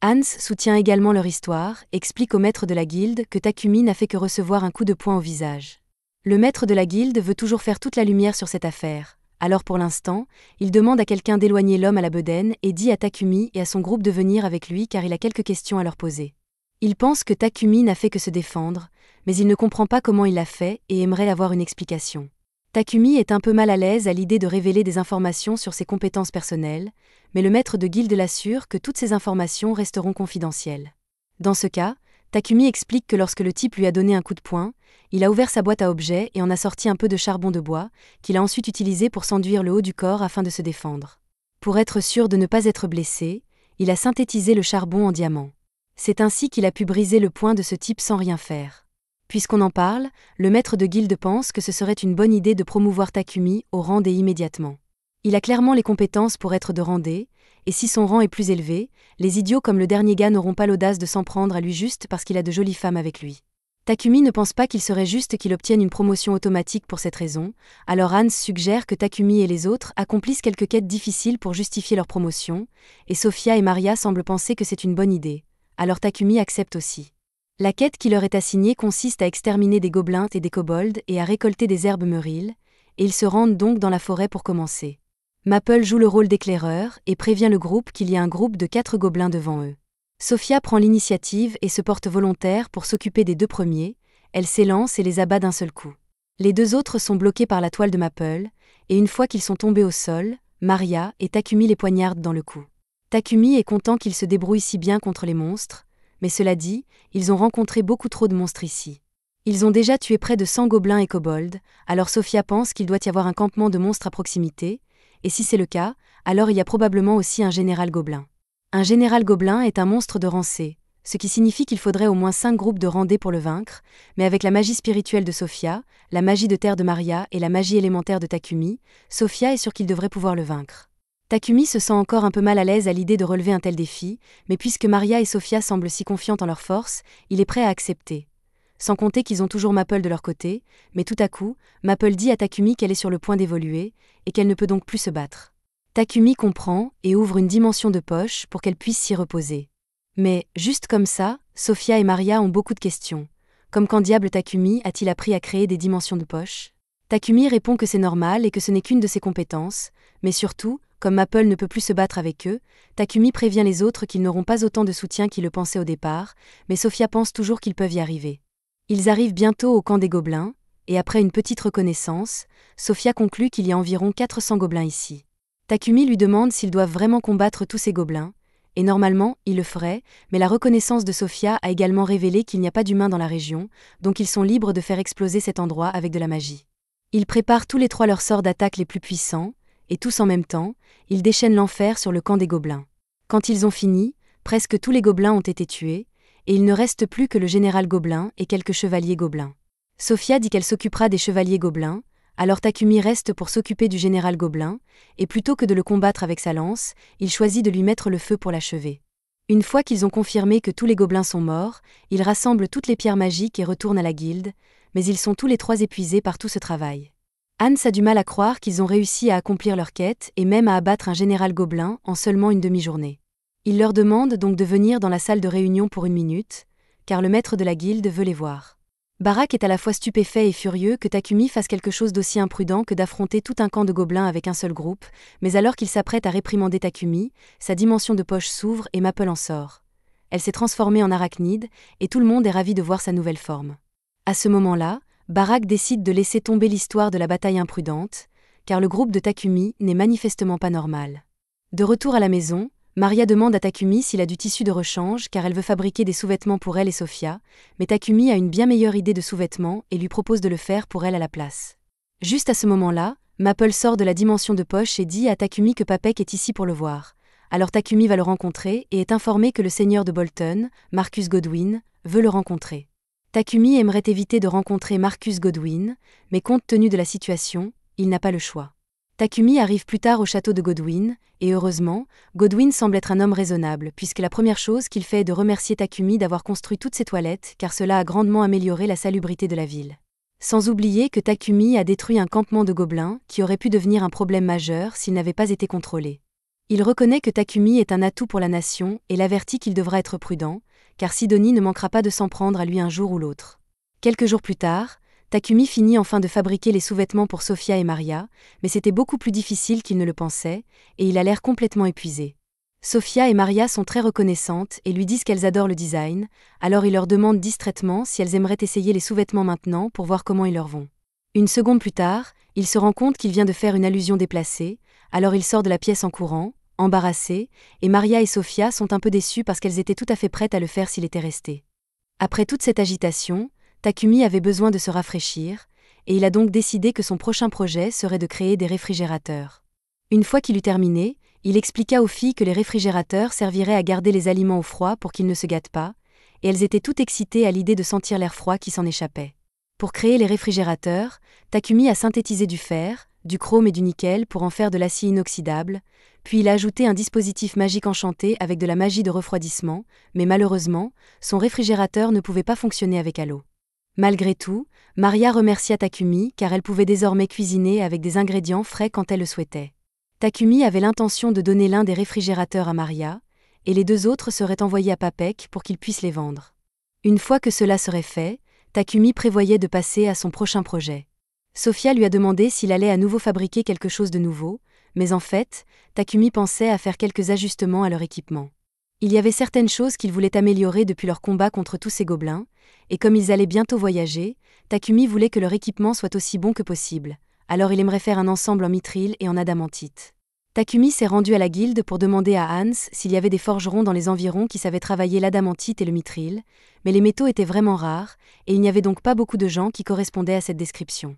Hans soutient également leur histoire, explique au maître de la guilde que Takumi n'a fait que recevoir un coup de poing au visage. Le maître de la guilde veut toujours faire toute la lumière sur cette affaire, alors pour l'instant, il demande à quelqu'un d'éloigner l'homme à la bedaine et dit à Takumi et à son groupe de venir avec lui car il a quelques questions à leur poser. Il pense que Takumi n'a fait que se défendre, mais il ne comprend pas comment il l'a fait et aimerait avoir une explication. Takumi est un peu mal à l'aise à l'idée de révéler des informations sur ses compétences personnelles, mais le maître de guilde l'assure que toutes ces informations resteront confidentielles. Dans ce cas, Takumi explique que lorsque le type lui a donné un coup de poing, il a ouvert sa boîte à objets et en a sorti un peu de charbon de bois, qu'il a ensuite utilisé pour s'enduire le haut du corps afin de se défendre. Pour être sûr de ne pas être blessé, il a synthétisé le charbon en diamant. C'est ainsi qu'il a pu briser le poing de ce type sans rien faire. Puisqu'on en parle, le maître de guilde pense que ce serait une bonne idée de promouvoir Takumi au Randé immédiatement. Il a clairement les compétences pour être de Randé, et si son rang est plus élevé, les idiots comme le dernier gars n'auront pas l'audace de s'en prendre à lui juste parce qu'il a de jolies femmes avec lui. Takumi ne pense pas qu'il serait juste qu'il obtienne une promotion automatique pour cette raison, alors Hans suggère que Takumi et les autres accomplissent quelques quêtes difficiles pour justifier leur promotion, et Sophia et Maria semblent penser que c'est une bonne idée, alors Takumi accepte aussi. La quête qui leur est assignée consiste à exterminer des gobelins et des kobolds et à récolter des herbes mûriles, et ils se rendent donc dans la forêt pour commencer. Maple joue le rôle d'éclaireur et prévient le groupe qu'il y a un groupe de 4 gobelins devant eux. Sophia prend l'initiative et se porte volontaire pour s'occuper des 2 premiers, elle s'élance et les abat d'un seul coup. Les 2 autres sont bloqués par la toile de Maple, et une fois qu'ils sont tombés au sol, Maria et Takumi les poignardent dans le cou. Takumi est content qu'ils se débrouillent si bien contre les monstres, mais cela dit, ils ont rencontré beaucoup trop de monstres ici. Ils ont déjà tué près de 100 gobelins et kobolds, alors Sophia pense qu'il doit y avoir un campement de monstres à proximité, et si c'est le cas, alors il y a probablement aussi un général gobelin. Un général gobelin est un monstre de rang C, ce qui signifie qu'il faudrait au moins 5 groupes de Randé pour le vaincre, mais avec la magie spirituelle de Sophia, la magie de terre de Maria et la magie élémentaire de Takumi, Sophia est sûre qu'il devrait pouvoir le vaincre. Takumi se sent encore un peu mal à l'aise à l'idée de relever un tel défi, mais puisque Maria et Sophia semblent si confiantes en leur force, il est prêt à accepter. Sans compter qu'ils ont toujours Maple de leur côté, mais tout à coup, Maple dit à Takumi qu'elle est sur le point d'évoluer, et qu'elle ne peut donc plus se battre. Takumi comprend et ouvre une dimension de poche pour qu'elle puisse s'y reposer. Mais, juste comme ça, Sophia et Maria ont beaucoup de questions. Comme quand diable Takumi a-t-il appris à créer des dimensions de poche ? Takumi répond que c'est normal et que ce n'est qu'une de ses compétences, mais surtout, comme Maple ne peut plus se battre avec eux, Takumi prévient les autres qu'ils n'auront pas autant de soutien qu'ils le pensaient au départ, mais Sophia pense toujours qu'ils peuvent y arriver. Ils arrivent bientôt au camp des gobelins, et après une petite reconnaissance, Sophia conclut qu'il y a environ 400 gobelins ici. Takumi lui demande s'ils doivent vraiment combattre tous ces gobelins, et normalement, il le ferait, mais la reconnaissance de Sophia a également révélé qu'il n'y a pas d'humains dans la région, donc ils sont libres de faire exploser cet endroit avec de la magie. Ils préparent tous les 3 leurs sorts d'attaque les plus puissants, et tous en même temps, ils déchaînent l'enfer sur le camp des gobelins. Quand ils ont fini, presque tous les gobelins ont été tués, et il ne reste plus que le général gobelin et quelques chevaliers gobelins. Sophia dit qu'elle s'occupera des chevaliers gobelins, alors Takumi reste pour s'occuper du général gobelin, et plutôt que de le combattre avec sa lance, il choisit de lui mettre le feu pour l'achever. Une fois qu'ils ont confirmé que tous les gobelins sont morts, ils rassemblent toutes les pierres magiques et retournent à la guilde, mais ils sont tous les 3 épuisés par tout ce travail. Hans a du mal à croire qu'ils ont réussi à accomplir leur quête et même à abattre un général gobelin en seulement une demi-journée. Il leur demande donc de venir dans la salle de réunion pour 1 minute, car le maître de la guilde veut les voir. Barak est à la fois stupéfait et furieux que Takumi fasse quelque chose d'aussi imprudent que d'affronter tout un camp de gobelins avec un seul groupe, mais alors qu'il s'apprête à réprimander Takumi, sa dimension de poche s'ouvre et Maple en sort. Elle s'est transformée en arachnide, et tout le monde est ravi de voir sa nouvelle forme. À ce moment-là, Barak décide de laisser tomber l'histoire de la bataille imprudente, car le groupe de Takumi n'est manifestement pas normal. De retour à la maison, Maria demande à Takumi s'il a du tissu de rechange car elle veut fabriquer des sous-vêtements pour elle et Sophia, mais Takumi a une bien meilleure idée de sous-vêtements et lui propose de le faire pour elle à la place. Juste à ce moment-là, Maple sort de la dimension de poche et dit à Takumi que Papek est ici pour le voir. Alors Takumi va le rencontrer et est informé que le seigneur de Bolton, Marcus Godwin, veut le rencontrer. Takumi aimerait éviter de rencontrer Marcus Godwin, mais compte tenu de la situation, il n'a pas le choix. Takumi arrive plus tard au château de Godwin, et heureusement, Godwin semble être un homme raisonnable, puisque la première chose qu'il fait est de remercier Takumi d'avoir construit toutes ces toilettes, car cela a grandement amélioré la salubrité de la ville. Sans oublier que Takumi a détruit un campement de gobelins, qui aurait pu devenir un problème majeur s'il n'avait pas été contrôlé. Il reconnaît que Takumi est un atout pour la nation, et l'avertit qu'il devra être prudent, car Sidonie ne manquera pas de s'en prendre à lui un jour ou l'autre. Quelques jours plus tard, Takumi finit enfin de fabriquer les sous-vêtements pour Sophia et Maria, mais c'était beaucoup plus difficile qu'il ne le pensait, et il a l'air complètement épuisé. Sophia et Maria sont très reconnaissantes et lui disent qu'elles adorent le design, alors il leur demande distraitement si elles aimeraient essayer les sous-vêtements maintenant pour voir comment ils leur vont. Une seconde plus tard, il se rend compte qu'il vient de faire une allusion déplacée, alors il sort de la pièce en courant, embarrassé, et Maria et Sophia sont un peu déçues parce qu'elles étaient tout à fait prêtes à le faire s'il était resté. Après toute cette agitation, Takumi avait besoin de se rafraîchir, et il a donc décidé que son prochain projet serait de créer des réfrigérateurs. Une fois qu'il eut terminé, il expliqua aux filles que les réfrigérateurs serviraient à garder les aliments au froid pour qu'ils ne se gâtent pas, et elles étaient toutes excitées à l'idée de sentir l'air froid qui s'en échappait. Pour créer les réfrigérateurs, Takumi a synthétisé du fer, du chrome et du nickel pour en faire de l'acier inoxydable, puis il a ajouté un dispositif magique enchanté avec de la magie de refroidissement, mais malheureusement, son réfrigérateur ne pouvait pas fonctionner avec l'eau. Malgré tout, Maria remercia Takumi car elle pouvait désormais cuisiner avec des ingrédients frais quand elle le souhaitait. Takumi avait l'intention de donner l'un des réfrigérateurs à Maria, et les deux autres seraient envoyés à Papek pour qu'il puisse les vendre. Une fois que cela serait fait, Takumi prévoyait de passer à son prochain projet. Sophia lui a demandé s'il allait à nouveau fabriquer quelque chose de nouveau, mais en fait, Takumi pensait à faire quelques ajustements à leur équipement. Il y avait certaines choses qu'il voulait améliorer depuis leur combat contre tous ces gobelins, et comme ils allaient bientôt voyager, Takumi voulait que leur équipement soit aussi bon que possible, alors il aimerait faire un ensemble en mithril et en adamantite. Takumi s'est rendu à la guilde pour demander à Hans s'il y avait des forgerons dans les environs qui savaient travailler l'adamantite et le mithril, mais les métaux étaient vraiment rares, et il n'y avait donc pas beaucoup de gens qui correspondaient à cette description.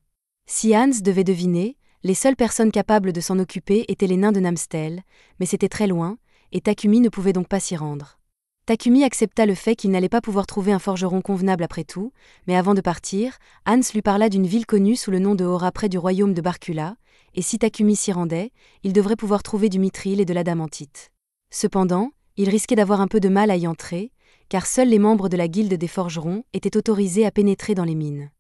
Si Hans devait deviner, les seules personnes capables de s'en occuper étaient les nains de Namstel, mais c'était très loin, et Takumi ne pouvait donc pas s'y rendre. Takumi accepta le fait qu'il n'allait pas pouvoir trouver un forgeron convenable après tout, mais avant de partir, Hans lui parla d'une ville connue sous le nom de Hora près du royaume de Barkula, et si Takumi s'y rendait, il devrait pouvoir trouver du mithril et de l'adamantite. Cependant, il risquait d'avoir un peu de mal à y entrer, car seuls les membres de la guilde des forgerons étaient autorisés à pénétrer dans les mines.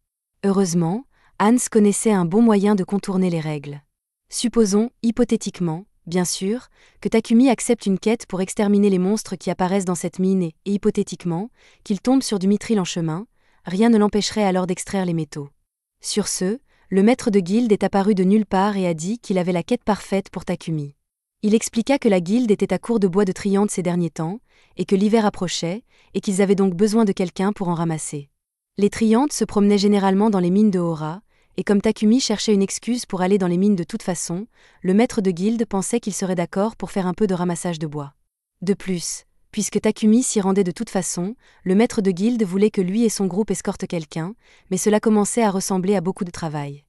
Heureusement, Hans connaissait un bon moyen de contourner les règles. Supposons, hypothétiquement, bien sûr, que Takumi accepte une quête pour exterminer les monstres qui apparaissent dans cette mine et hypothétiquement, qu'il tombe sur du mithril en chemin, rien ne l'empêcherait alors d'extraire les métaux. Sur ce, le maître de guilde est apparu de nulle part et a dit qu'il avait la quête parfaite pour Takumi. Il expliqua que la guilde était à court de bois de triante ces derniers temps, et que l'hiver approchait, et qu'ils avaient donc besoin de quelqu'un pour en ramasser. Les triantes se promenaient généralement dans les mines de Hora, et comme Takumi cherchait une excuse pour aller dans les mines de toute façon, le maître de guilde pensait qu'il serait d'accord pour faire un peu de ramassage de bois. De plus, puisque Takumi s'y rendait de toute façon, le maître de guilde voulait que lui et son groupe escortent quelqu'un, mais cela commençait à ressembler à beaucoup de travail.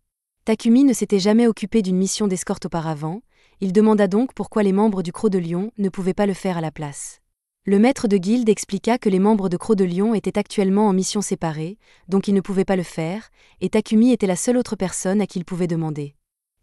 Takumi ne s'était jamais occupé d'une mission d'escorte auparavant, il demanda donc pourquoi les membres du Croc de Lion ne pouvaient pas le faire à la place. Le maître de guilde expliqua que les membres de Croc de Lion étaient actuellement en mission séparée, donc ils ne pouvaient pas le faire, et Takumi était la seule autre personne à qui il pouvait demander.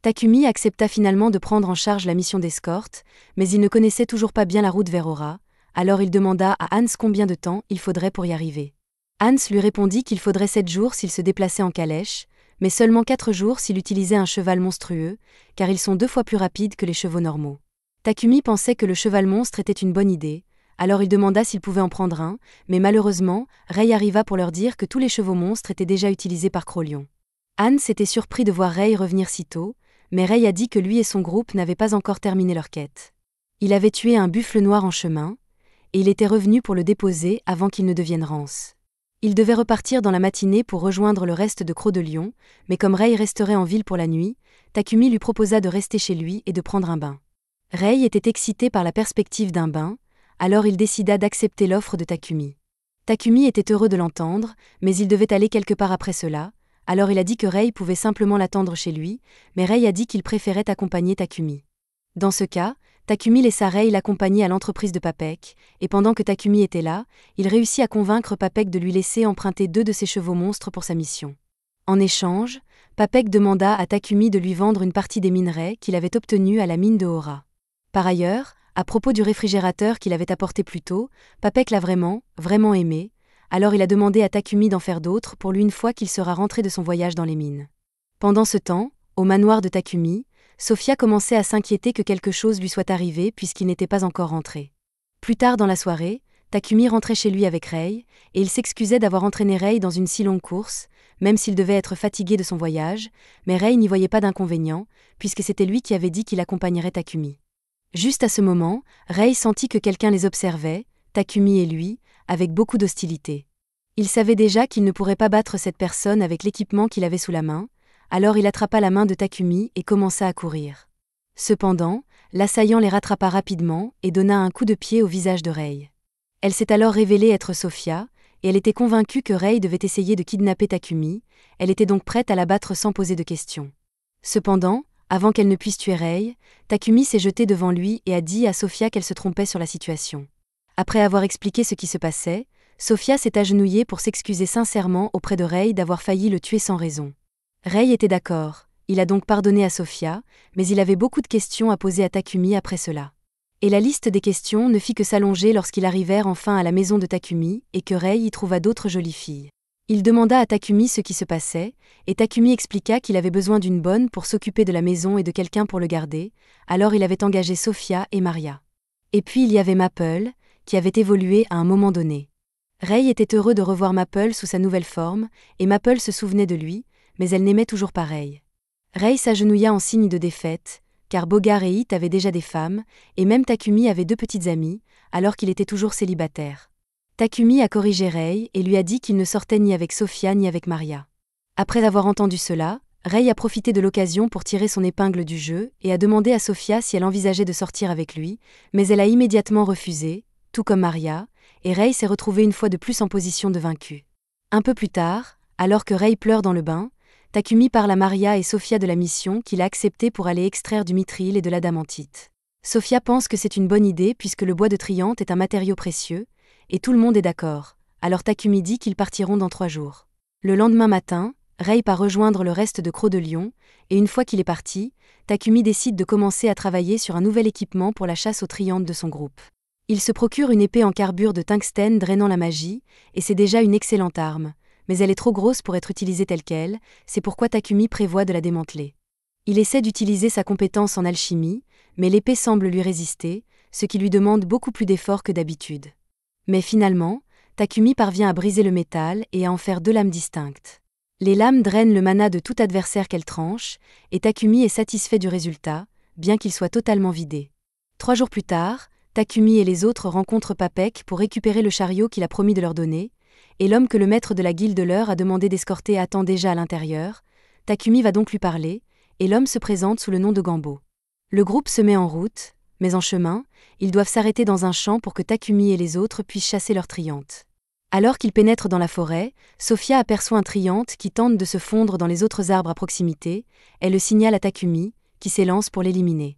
Takumi accepta finalement de prendre en charge la mission d'escorte, mais il ne connaissait toujours pas bien la route vers Hora, alors il demanda à Hans combien de temps il faudrait pour y arriver. Hans lui répondit qu'il faudrait 7 jours s'il se déplaçait en calèche, mais seulement 4 jours s'il utilisait un cheval monstrueux, car ils sont 2 fois plus rapides que les chevaux normaux. Takumi pensait que le cheval monstre était une bonne idée, alors il demanda s'il pouvait en prendre un, mais malheureusement, Rei arriva pour leur dire que tous les chevaux monstres étaient déjà utilisés par Crolion. Hans était surpris de voir Rei revenir si tôt, mais Rei a dit que lui et son groupe n'avaient pas encore terminé leur quête. Il avait tué un buffle noir en chemin, et il était revenu pour le déposer avant qu'il ne devienne rance. Il devait repartir dans la matinée pour rejoindre le reste de Croc de Lion, mais comme Rei resterait en ville pour la nuit, Takumi lui proposa de rester chez lui et de prendre un bain. Rei était excité par la perspective d'un bain, alors il décida d'accepter l'offre de Takumi. Takumi était heureux de l'entendre, mais il devait aller quelque part après cela, alors il a dit que Rei pouvait simplement l'attendre chez lui, mais Rei a dit qu'il préférait accompagner Takumi. Dans ce cas, Takumi laissa Rei l'accompagner à l'entreprise de Papek, et pendant que Takumi était là, il réussit à convaincre Papek de lui laisser emprunter 2 de ses chevaux monstres pour sa mission. En échange, Papek demanda à Takumi de lui vendre une partie des minerais qu'il avait obtenus à la mine de Hora. Par ailleurs, à propos du réfrigérateur qu'il avait apporté plus tôt, Papek l'a vraiment aimé, alors il a demandé à Takumi d'en faire d'autres pour lui une fois qu'il sera rentré de son voyage dans les mines. Pendant ce temps, au manoir de Takumi, Sophia commençait à s'inquiéter que quelque chose lui soit arrivé puisqu'il n'était pas encore rentré. Plus tard dans la soirée, Takumi rentrait chez lui avec Rei, et il s'excusait d'avoir entraîné Rei dans une si longue course, même s'il devait être fatigué de son voyage, mais Rei n'y voyait pas d'inconvénient, puisque c'était lui qui avait dit qu'il accompagnerait Takumi. Juste à ce moment, Rei sentit que quelqu'un les observait, Takumi et lui, avec beaucoup d'hostilité. Il savait déjà qu'il ne pourrait pas battre cette personne avec l'équipement qu'il avait sous la main, alors il attrapa la main de Takumi et commença à courir. Cependant, l'assaillant les rattrapa rapidement et donna un coup de pied au visage de Rei. Elle s'est alors révélée être Sophia, et elle était convaincue que Rei devait essayer de kidnapper Takumi, elle était donc prête à la battre sans poser de questions. Cependant, avant qu'elle ne puisse tuer Rei, Takumi s'est jeté devant lui et a dit à Sophia qu'elle se trompait sur la situation. Après avoir expliqué ce qui se passait, Sophia s'est agenouillée pour s'excuser sincèrement auprès de Rei d'avoir failli le tuer sans raison. Rei était d'accord, il a donc pardonné à Sophia, mais il avait beaucoup de questions à poser à Takumi après cela. Et la liste des questions ne fit que s'allonger lorsqu'ils arrivèrent enfin à la maison de Takumi et que Rei y trouva d'autres jolies filles. Il demanda à Takumi ce qui se passait, et Takumi expliqua qu'il avait besoin d'une bonne pour s'occuper de la maison et de quelqu'un pour le garder, alors il avait engagé Sophia et Maria. Et puis il y avait Maple, qui avait évolué à un moment donné. Rei était heureux de revoir Maple sous sa nouvelle forme, et Maple se souvenait de lui, mais elle n'aimait toujours pas Rei. Rei s'agenouilla en signe de défaite, car Bogar et Hit avaient déjà des femmes, et même Takumi avait 2 petites amies, alors qu'il était toujours célibataire. Takumi a corrigé Rei et lui a dit qu'il ne sortait ni avec Sophia ni avec Maria. Après avoir entendu cela, Rei a profité de l'occasion pour tirer son épingle du jeu et a demandé à Sophia si elle envisageait de sortir avec lui, mais elle a immédiatement refusé, tout comme Maria, et Rei s'est retrouvé une fois de plus en position de vaincu. Un peu plus tard, alors que Rei pleure dans le bain, Takumi parle à Maria et Sophia de la mission qu'il a acceptée pour aller extraire du mithril et de l'adamantite. Sophia pense que c'est une bonne idée puisque le bois de Triante est un matériau précieux, et tout le monde est d'accord, alors Takumi dit qu'ils partiront dans 3 jours. Le lendemain matin, Rei part rejoindre le reste de Croc de Lion, et une fois qu'il est parti, Takumi décide de commencer à travailler sur un nouvel équipement pour la chasse aux Triantes de son groupe. Il se procure une épée en carbure de tungstène drainant la magie, et c'est déjà une excellente arme, mais elle est trop grosse pour être utilisée telle qu'elle, c'est pourquoi Takumi prévoit de la démanteler. Il essaie d'utiliser sa compétence en alchimie, mais l'épée semble lui résister, ce qui lui demande beaucoup plus d'efforts que d'habitude. Mais finalement, Takumi parvient à briser le métal et à en faire 2 lames distinctes. Les lames drainent le mana de tout adversaire qu'elles tranchent, et Takumi est satisfait du résultat, bien qu'il soit totalement vidé. 3 jours plus tard, Takumi et les autres rencontrent Papek pour récupérer le chariot qu'il a promis de leur donner, et l'homme que le maître de la guilde leur a demandé d'escorter attend déjà à l'intérieur. Takumi va donc lui parler, et l'homme se présente sous le nom de Gambo. Le groupe se met en route, mais en chemin, ils doivent s'arrêter dans un champ pour que Takumi et les autres puissent chasser leurs triantes. Alors qu'ils pénètrent dans la forêt, Sophia aperçoit un triante qui tente de se fondre dans les autres arbres à proximité, elle le signale à Takumi, qui s'élance pour l'éliminer.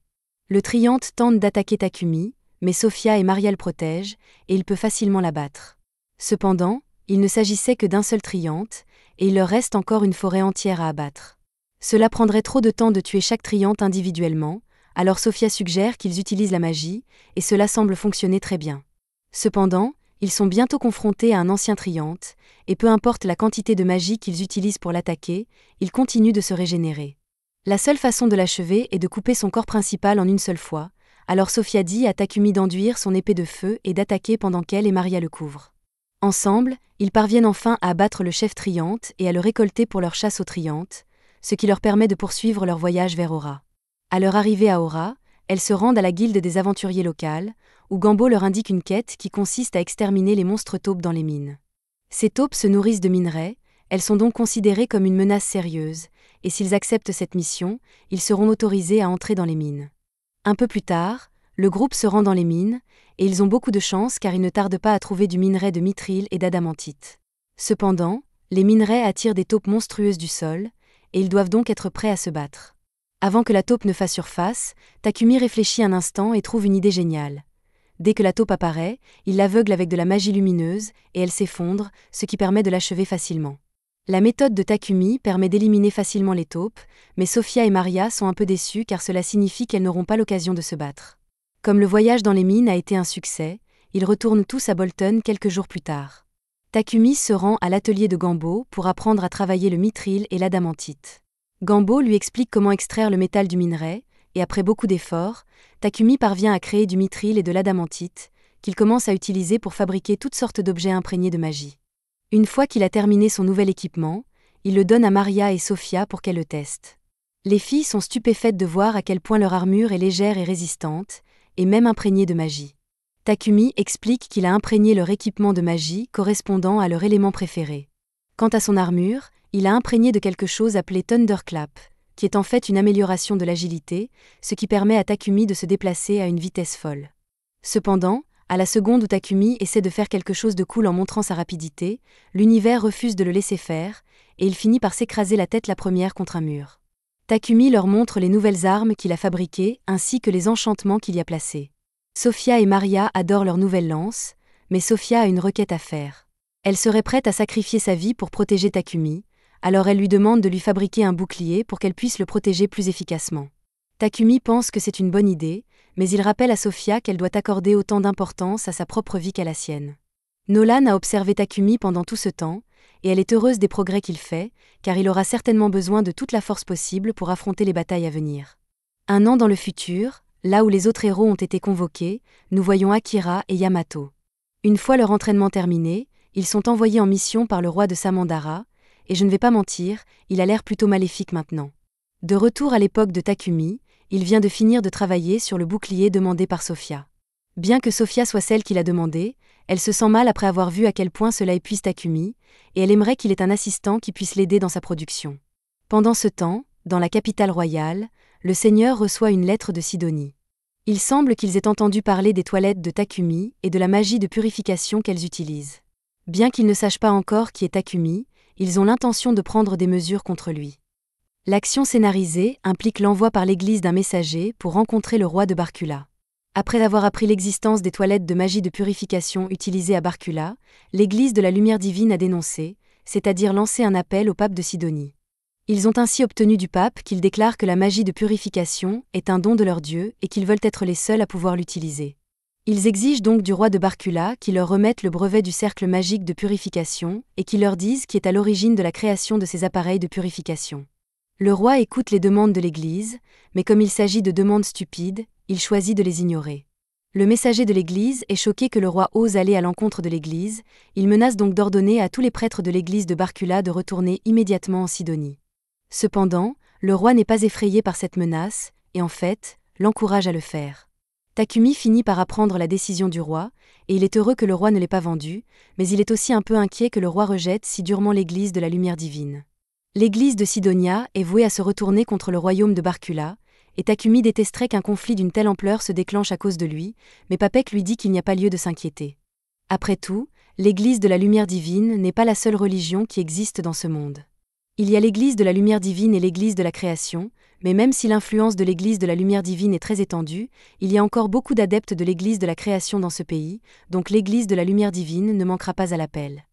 Le triante tente d'attaquer Takumi, mais Sophia et Maria le protègent, et il peut facilement l'abattre. Cependant, il ne s'agissait que d'un seul triante, et il leur reste encore une forêt entière à abattre. Cela prendrait trop de temps de tuer chaque triante individuellement, alors Sophia suggère qu'ils utilisent la magie, et cela semble fonctionner très bien. Cependant, ils sont bientôt confrontés à un ancien triante, et peu importe la quantité de magie qu'ils utilisent pour l'attaquer, il continue de se régénérer. La seule façon de l'achever est de couper son corps principal en une seule fois, alors Sophia dit à Takumi d'enduire son épée de feu et d'attaquer pendant qu'elle et Maria le couvrent. Ensemble, ils parviennent enfin à abattre le chef triante et à le récolter pour leur chasse aux triantes, ce qui leur permet de poursuivre leur voyage vers Hora. À leur arrivée à Hora, elles se rendent à la guilde des aventuriers locales, où Gambo leur indique une quête qui consiste à exterminer les monstres taupes dans les mines. Ces taupes se nourrissent de minerais, elles sont donc considérées comme une menace sérieuse, et s'ils acceptent cette mission, ils seront autorisés à entrer dans les mines. Un peu plus tard, le groupe se rend dans les mines, et ils ont beaucoup de chance car ils ne tardent pas à trouver du minerai de mithril et d'adamantite. Cependant, les minerais attirent des taupes monstrueuses du sol, et ils doivent donc être prêts à se battre. Avant que la taupe ne fasse surface, Takumi réfléchit un instant et trouve une idée géniale. Dès que la taupe apparaît, il l'aveugle avec de la magie lumineuse, et elle s'effondre, ce qui permet de l'achever facilement. La méthode de Takumi permet d'éliminer facilement les taupes, mais Sophia et Maria sont un peu déçues car cela signifie qu'elles n'auront pas l'occasion de se battre. Comme le voyage dans les mines a été un succès, ils retournent tous à Bolton quelques jours plus tard. Takumi se rend à l'atelier de Gambo pour apprendre à travailler le mithril et l'adamantite. Gambo lui explique comment extraire le métal du minerai, et après beaucoup d'efforts, Takumi parvient à créer du mithril et de l'adamantite, qu'il commence à utiliser pour fabriquer toutes sortes d'objets imprégnés de magie. Une fois qu'il a terminé son nouvel équipement, il le donne à Maria et Sophia pour qu'elles le testent. Les filles sont stupéfaites de voir à quel point leur armure est légère et résistante, et même imprégnée de magie. Takumi explique qu'il a imprégné leur équipement de magie correspondant à leur élément préféré. Quant à son armure, il a imprégné de quelque chose appelé Thunderclap, qui est en fait une amélioration de l'agilité, ce qui permet à Takumi de se déplacer à une vitesse folle. Cependant, à la seconde où Takumi essaie de faire quelque chose de cool en montrant sa rapidité, l'univers refuse de le laisser faire, et il finit par s'écraser la tête la première contre un mur. Takumi leur montre les nouvelles armes qu'il a fabriquées ainsi que les enchantements qu'il y a placés. Sophia et Maria adorent leur nouvelle lance, mais Sophia a une requête à faire. Elle serait prête à sacrifier sa vie pour protéger Takumi, alors elle lui demande de lui fabriquer un bouclier pour qu'elle puisse le protéger plus efficacement. Takumi pense que c'est une bonne idée, mais il rappelle à Sophia qu'elle doit accorder autant d'importance à sa propre vie qu'à la sienne. Nolan a observé Takumi pendant tout ce temps, et elle est heureuse des progrès qu'il fait, car il aura certainement besoin de toute la force possible pour affronter les batailles à venir. Un an dans le futur, là où les autres héros ont été convoqués, nous voyons Akira et Yamato. Une fois leur entraînement terminé, ils sont envoyés en mission par le roi de Samandara, et je ne vais pas mentir, il a l'air plutôt maléfique maintenant. De retour à l'époque de Takumi, il vient de finir de travailler sur le bouclier demandé par Sophia. Bien que Sophia soit celle qui l'a demandé, elle se sent mal après avoir vu à quel point cela épuise Takumi, et elle aimerait qu'il ait un assistant qui puisse l'aider dans sa production. Pendant ce temps, dans la capitale royale, le seigneur reçoit une lettre de Sidonie. Il semble qu'ils aient entendu parler des toilettes de Takumi et de la magie de purification qu'elles utilisent. Bien qu'ils ne sachent pas encore qui est Takumi, ils ont l'intention de prendre des mesures contre lui. L'action scénarisée implique l'envoi par l'Église d'un messager pour rencontrer le roi de Barcula. Après avoir appris l'existence des toilettes de magie de purification utilisées à Barcula, l'Église de la Lumière Divine a dénoncé, c'est-à-dire lancé un appel au pape de Sidonie. Ils ont ainsi obtenu du pape qu'il déclare que la magie de purification est un don de leur Dieu et qu'ils veulent être les seuls à pouvoir l'utiliser. Ils exigent donc du roi de Barcula qu'il leur remette le brevet du cercle magique de purification et qu'il leur dise qui est à l'origine de la création de ces appareils de purification. Le roi écoute les demandes de l'Église, mais comme il s'agit de demandes stupides, il choisit de les ignorer. Le messager de l'Église est choqué que le roi ose aller à l'encontre de l'Église, il menace donc d'ordonner à tous les prêtres de l'Église de Barcula de retourner immédiatement en Sidonie. Cependant, le roi n'est pas effrayé par cette menace, et en fait, l'encourage à le faire. Takumi finit par apprendre la décision du roi, et il est heureux que le roi ne l'ait pas vendu, mais il est aussi un peu inquiet que le roi rejette si durement l'Église de la Lumière Divine. L'Église de Sidonia est vouée à se retourner contre le royaume de Barcula, et Takumi détesterait qu'un conflit d'une telle ampleur se déclenche à cause de lui, mais Papek lui dit qu'il n'y a pas lieu de s'inquiéter. Après tout, l'Église de la Lumière Divine n'est pas la seule religion qui existe dans ce monde. Il y a l'Église de la Lumière Divine et l'Église de la Création, mais même si l'influence de l'Église de la Lumière Divine est très étendue, il y a encore beaucoup d'adeptes de l'Église de la Création dans ce pays, donc l'Église de la Lumière Divine ne manquera pas à l'appel.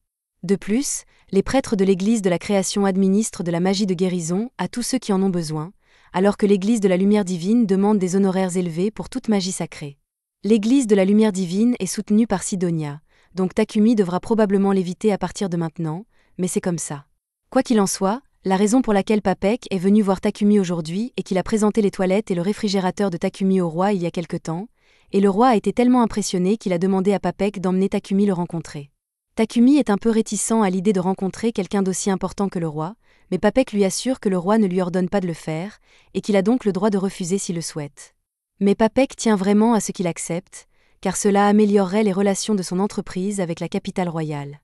De plus, les prêtres de l'Église de la Création administrent de la magie de guérison à tous ceux qui en ont besoin, alors que l'Église de la Lumière Divine demande des honoraires élevés pour toute magie sacrée. L'Église de la Lumière Divine est soutenue par Sidonia, donc Takumi devra probablement l'éviter à partir de maintenant, mais c'est comme ça. Quoi qu'il en soit, la raison pour laquelle Papek est venu voir Takumi aujourd'hui est qu'il a présenté les toilettes et le réfrigérateur de Takumi au roi il y a quelque temps, et le roi a été tellement impressionné qu'il a demandé à Papek d'emmener Takumi le rencontrer. Takumi est un peu réticent à l'idée de rencontrer quelqu'un d'aussi important que le roi, mais Papek lui assure que le roi ne lui ordonne pas de le faire, et qu'il a donc le droit de refuser s'il le souhaite. Mais Papek tient vraiment à ce qu'il accepte, car cela améliorerait les relations de son entreprise avec la capitale royale.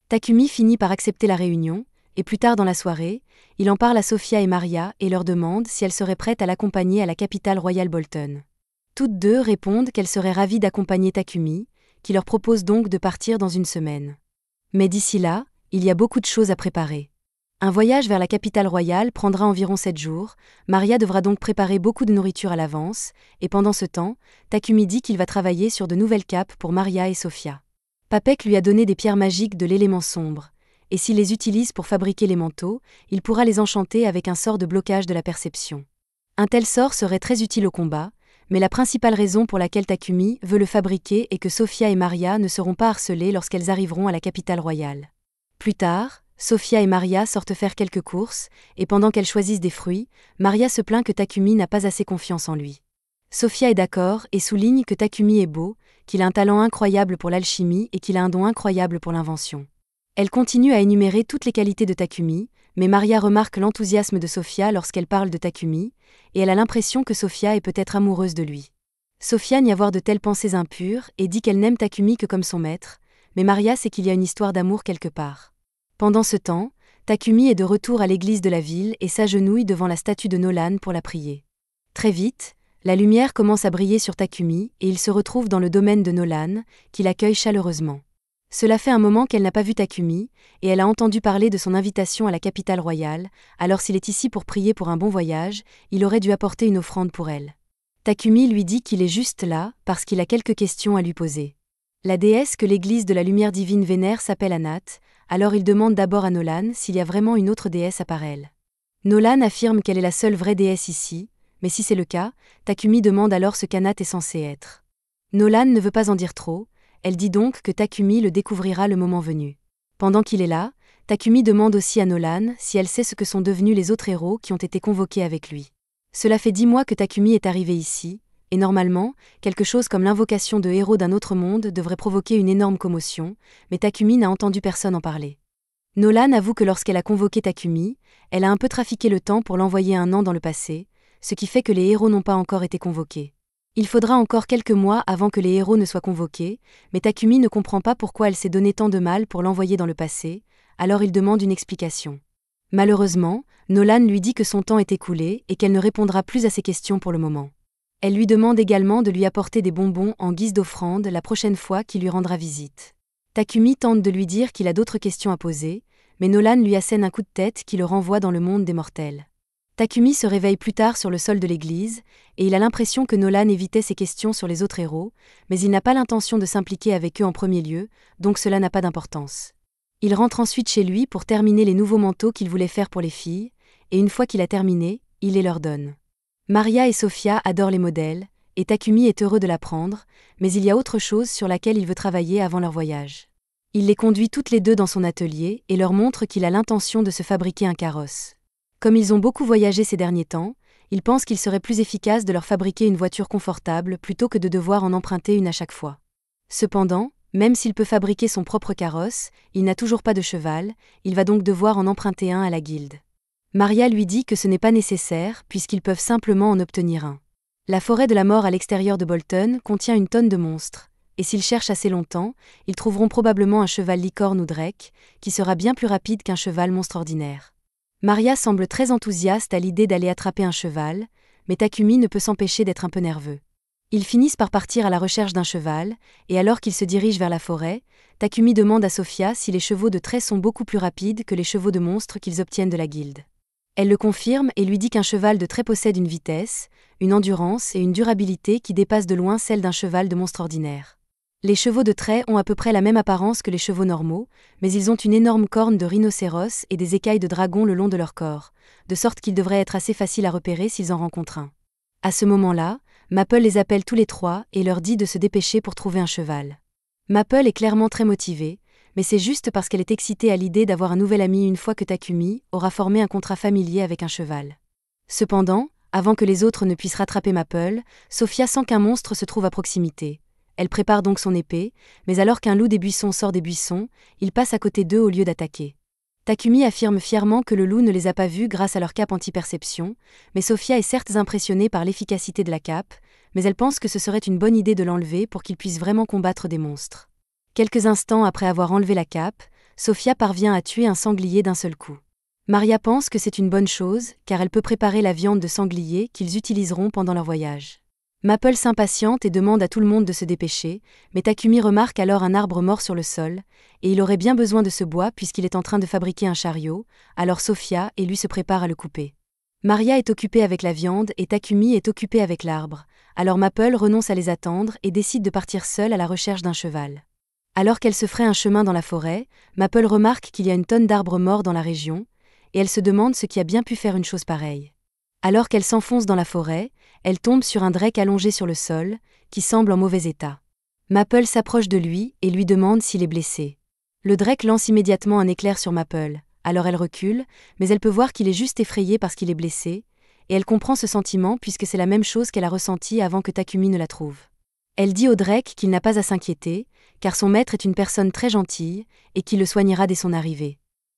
Takumi finit par accepter la réunion, et plus tard dans la soirée, il en parle à Sophia et Maria et leur demande si elles seraient prêtes à l'accompagner à la capitale royale Bolton. Toutes deux répondent qu'elles seraient ravies d'accompagner Takumi, qui leur propose donc de partir dans une semaine. Mais d'ici là, il y a beaucoup de choses à préparer. Un voyage vers la capitale royale prendra environ 7 jours, Maria devra donc préparer beaucoup de nourriture à l'avance, et pendant ce temps, Takumi dit qu'il va travailler sur de nouvelles capes pour Maria et Sofia. Papek lui a donné des pierres magiques de l'élément sombre, et s'il les utilise pour fabriquer les manteaux, il pourra les enchanter avec un sort de blocage de la perception. Un tel sort serait très utile au combat, mais la principale raison pour laquelle Takumi veut le fabriquer est que Sofia et Maria ne seront pas harcelées lorsqu'elles arriveront à la capitale royale. Plus tard, Sofia et Maria sortent faire quelques courses, et pendant qu'elles choisissent des fruits, Maria se plaint que Takumi n'a pas assez confiance en lui. Sofia est d'accord et souligne que Takumi est beau, qu'il a un talent incroyable pour l'alchimie et qu'il a un don incroyable pour l'invention. Elle continue à énumérer toutes les qualités de Takumi, mais Maria remarque l'enthousiasme de Sofia lorsqu'elle parle de Takumi, et elle a l'impression que Sofia est peut-être amoureuse de lui. Sofia nie avoir de telles pensées impures et dit qu'elle n'aime Takumi que comme son maître, mais Maria sait qu'il y a une histoire d'amour quelque part. Pendant ce temps, Takumi est de retour à l'église de la ville et s'agenouille devant la statue de Nolan pour la prier. Très vite, la lumière commence à briller sur Takumi et il se retrouve dans le domaine de Nolan, qui l'accueille chaleureusement. Cela fait un moment qu'elle n'a pas vu Takumi, et elle a entendu parler de son invitation à la capitale royale, alors s'il est ici pour prier pour un bon voyage, il aurait dû apporter une offrande pour elle. Takumi lui dit qu'il est juste là, parce qu'il a quelques questions à lui poser. La déesse que l'église de la lumière divine vénère s'appelle Anat, alors il demande d'abord à Nolan s'il y a vraiment une autre déesse à part elle. Nolan affirme qu'elle est la seule vraie déesse ici, mais si c'est le cas, Takumi demande alors ce qu'Anat est censée être. Nolan ne veut pas en dire trop, elle dit donc que Takumi le découvrira le moment venu. Pendant qu'il est là, Takumi demande aussi à Nolan si elle sait ce que sont devenus les autres héros qui ont été convoqués avec lui. Cela fait 10 mois que Takumi est arrivé ici, et normalement, quelque chose comme l'invocation de héros d'un autre monde devrait provoquer une énorme commotion, mais Takumi n'a entendu personne en parler. Nolan avoue que lorsqu'elle a convoqué Takumi, elle a un peu trafiqué le temps pour l'envoyer un an dans le passé, ce qui fait que les héros n'ont pas encore été convoqués. Il faudra encore quelques mois avant que les héros ne soient convoqués, mais Takumi ne comprend pas pourquoi elle s'est donné tant de mal pour l'envoyer dans le passé, alors il demande une explication. Malheureusement, Nolan lui dit que son temps est écoulé et qu'elle ne répondra plus à ses questions pour le moment. Elle lui demande également de lui apporter des bonbons en guise d'offrande la prochaine fois qu'il lui rendra visite. Takumi tente de lui dire qu'il a d'autres questions à poser, mais Nolan lui assène un coup de tête qui le renvoie dans le monde des mortels. Takumi se réveille plus tard sur le sol de l'église, et il a l'impression que Nolan évitait ses questions sur les autres héros, mais il n'a pas l'intention de s'impliquer avec eux en premier lieu, donc cela n'a pas d'importance. Il rentre ensuite chez lui pour terminer les nouveaux manteaux qu'il voulait faire pour les filles, et une fois qu'il a terminé, il les leur donne. Maria et Sofia adorent les modèles, et Takumi est heureux de l'apprendre, mais il y a autre chose sur laquelle il veut travailler avant leur voyage. Il les conduit toutes les deux dans son atelier et leur montre qu'il a l'intention de se fabriquer un carrosse. Comme ils ont beaucoup voyagé ces derniers temps, il pense qu'il serait plus efficace de leur fabriquer une voiture confortable plutôt que de devoir en emprunter une à chaque fois. Cependant, même s'il peut fabriquer son propre carrosse, il n'a toujours pas de cheval, il va donc devoir en emprunter un à la guilde. Maria lui dit que ce n'est pas nécessaire puisqu'ils peuvent simplement en obtenir un. La forêt de la mort à l'extérieur de Bolton contient une tonne de monstres, et s'ils cherchent assez longtemps, ils trouveront probablement un cheval licorne ou drake, qui sera bien plus rapide qu'un cheval monstre ordinaire. Maria semble très enthousiaste à l'idée d'aller attraper un cheval, mais Takumi ne peut s'empêcher d'être un peu nerveux. Ils finissent par partir à la recherche d'un cheval, et alors qu'ils se dirigent vers la forêt, Takumi demande à Sofia si les chevaux de trait sont beaucoup plus rapides que les chevaux de monstres qu'ils obtiennent de la guilde. Elle le confirme et lui dit qu'un cheval de trait possède une vitesse, une endurance et une durabilité qui dépassent de loin celle d'un cheval de monstre ordinaire. Les chevaux de trait ont à peu près la même apparence que les chevaux normaux, mais ils ont une énorme corne de rhinocéros et des écailles de dragon le long de leur corps, de sorte qu'ils devraient être assez faciles à repérer s'ils en rencontrent un. À ce moment-là, Maple les appelle tous les trois et leur dit de se dépêcher pour trouver un cheval. Maple est clairement très motivée, mais c'est juste parce qu'elle est excitée à l'idée d'avoir un nouvel ami une fois que Takumi aura formé un contrat familier avec un cheval. Cependant, avant que les autres ne puissent rattraper Maple, Sofia sent qu'un monstre se trouve à proximité. Elle prépare donc son épée, mais alors qu'un loup des buissons sort des buissons, il passe à côté d'eux au lieu d'attaquer. Takumi affirme fièrement que le loup ne les a pas vus grâce à leur cape anti-perception, mais Sofia est certes impressionnée par l'efficacité de la cape, mais elle pense que ce serait une bonne idée de l'enlever pour qu'ils puissent vraiment combattre des monstres. Quelques instants après avoir enlevé la cape, Sofia parvient à tuer un sanglier d'un seul coup. Maria pense que c'est une bonne chose, car elle peut préparer la viande de sanglier qu'ils utiliseront pendant leur voyage. Maple s'impatiente et demande à tout le monde de se dépêcher, mais Takumi remarque alors un arbre mort sur le sol, et il aurait bien besoin de ce bois puisqu'il est en train de fabriquer un chariot, alors Sophia et lui se préparent à le couper. Maria est occupée avec la viande et Takumi est occupé avec l'arbre, alors Maple renonce à les attendre et décide de partir seule à la recherche d'un cheval. Alors qu'elle se ferait un chemin dans la forêt, Maple remarque qu'il y a une tonne d'arbres morts dans la région, et elle se demande ce qui a bien pu faire une chose pareille. Alors qu'elle s'enfonce dans la forêt, elle tombe sur un drake allongé sur le sol, qui semble en mauvais état. Maple s'approche de lui et lui demande s'il est blessé. Le drake lance immédiatement un éclair sur Maple, alors elle recule, mais elle peut voir qu'il est juste effrayé parce qu'il est blessé, et elle comprend ce sentiment puisque c'est la même chose qu'elle a ressenti avant que Takumi ne la trouve. Elle dit au drake qu'il n'a pas à s'inquiéter, car son maître est une personne très gentille, et qu'il le soignera dès son arrivée.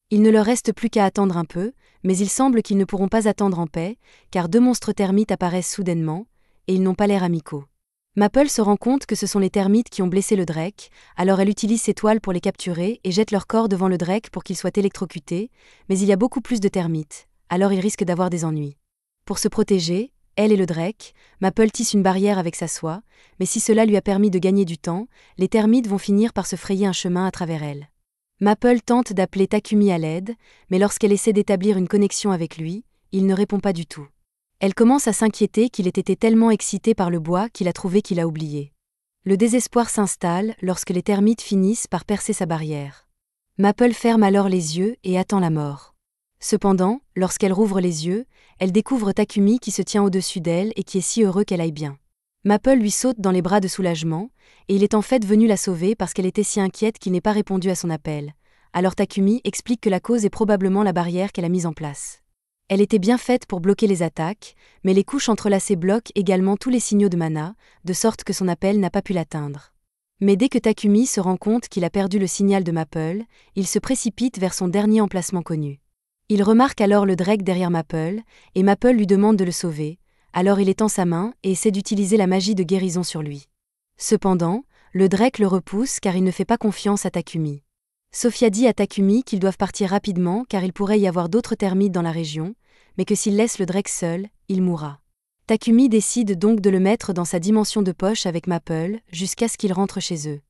Il ne leur reste plus qu'à attendre un peu, mais il semble qu'ils ne pourront pas attendre en paix, car 2 monstres termites apparaissent soudainement, et ils n'ont pas l'air amicaux. Maple se rend compte que ce sont les termites qui ont blessé le drake, alors elle utilise ses toiles pour les capturer et jette leur corps devant le drake pour qu'il soit électrocuté, mais il y a beaucoup plus de termites, alors il risque d'avoir des ennuis. Pour se protéger, elle et le drake, Maple tisse une barrière avec sa soie, mais si cela lui a permis de gagner du temps, les termites vont finir par se frayer un chemin à travers elle. Maple tente d'appeler Takumi à l'aide, mais lorsqu'elle essaie d'établir une connexion avec lui, il ne répond pas du tout. Elle commence à s'inquiéter qu'il ait été tellement excité par le bois qu'il a trouvé qu'il a oublié. Le désespoir s'installe lorsque les termites finissent par percer sa barrière. Maple ferme alors les yeux et attend la mort. Cependant, lorsqu'elle rouvre les yeux, elle découvre Takumi qui se tient au-dessus d'elle et qui est si heureux qu'elle aille bien. Maple lui saute dans les bras de soulagement, et il est en fait venu la sauver parce qu'elle était si inquiète qu'il n'ait pas répondu à son appel. Alors Takumi explique que la cause est probablement la barrière qu'elle a mise en place. Elle était bien faite pour bloquer les attaques, mais les couches entrelacées bloquent également tous les signaux de mana, de sorte que son appel n'a pas pu l'atteindre. Mais dès que Takumi se rend compte qu'il a perdu le signal de Maple, il se précipite vers son dernier emplacement connu. Il remarque alors le drake derrière Maple, et Maple lui demande de le sauver, alors il étend sa main et essaie d'utiliser la magie de guérison sur lui. Cependant, le drake le repousse car il ne fait pas confiance à Takumi. Sophia dit à Takumi qu'ils doivent partir rapidement car il pourrait y avoir d'autres termites dans la région, mais que s'il laisse le drake seul, il mourra. Takumi décide donc de le mettre dans sa dimension de poche avec Maple jusqu'à ce qu'il rentre chez eux.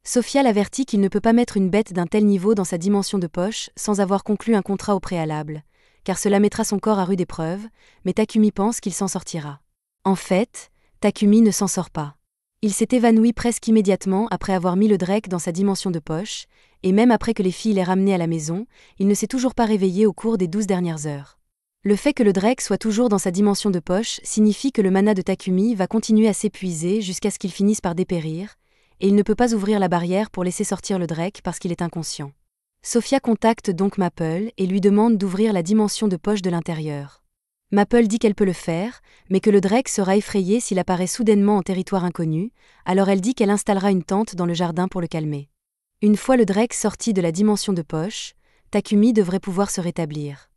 Sophia l'avertit qu'il ne peut pas mettre une bête d'un tel niveau dans sa dimension de poche sans avoir conclu un contrat au préalable, car cela mettra son corps à rude épreuve, mais Takumi pense qu'il s'en sortira. En fait, Takumi ne s'en sort pas. Il s'est évanoui presque immédiatement après avoir mis le drake dans sa dimension de poche, et même après que les filles l'aient ramené à la maison, il ne s'est toujours pas réveillé au cours des 12 dernières heures. Le fait que le drake soit toujours dans sa dimension de poche signifie que le mana de Takumi va continuer à s'épuiser jusqu'à ce qu'il finisse par dépérir, et il ne peut pas ouvrir la barrière pour laisser sortir le drake parce qu'il est inconscient. Sophia contacte donc Maple et lui demande d'ouvrir la dimension de poche de l'intérieur. Maple dit qu'elle peut le faire, mais que le drake sera effrayé s'il apparaît soudainement en territoire inconnu, alors elle dit qu'elle installera une tente dans le jardin pour le calmer. Une fois le drake sorti de la dimension de poche, Takumi devrait pouvoir se rétablir.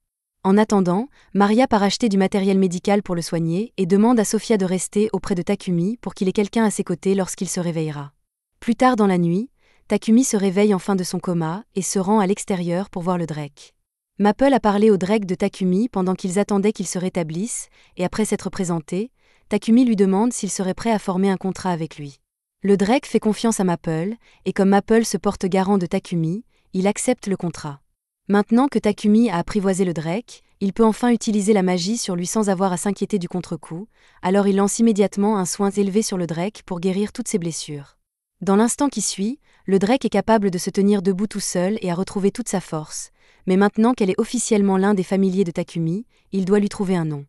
En attendant, Maria part acheter du matériel médical pour le soigner et demande à Sophia de rester auprès de Takumi pour qu'il ait quelqu'un à ses côtés lorsqu'il se réveillera. Plus tard dans la nuit, Takumi se réveille enfin de son coma et se rend à l'extérieur pour voir le drake. Maple a parlé au drake de Takumi pendant qu'ils attendaient qu'il se rétablisse, et après s'être présenté, Takumi lui demande s'il serait prêt à former un contrat avec lui. Le drake fait confiance à Maple, et comme Maple se porte garant de Takumi, il accepte le contrat. Maintenant que Takumi a apprivoisé le drake, il peut enfin utiliser la magie sur lui sans avoir à s'inquiéter du contre-coup, alors il lance immédiatement un soin élevé sur le drake pour guérir toutes ses blessures. Dans l'instant qui suit, le drake est capable de se tenir debout tout seul et à retrouver toute sa force, mais maintenant qu'elle est officiellement l'un des familiers de Takumi, il doit lui trouver un nom.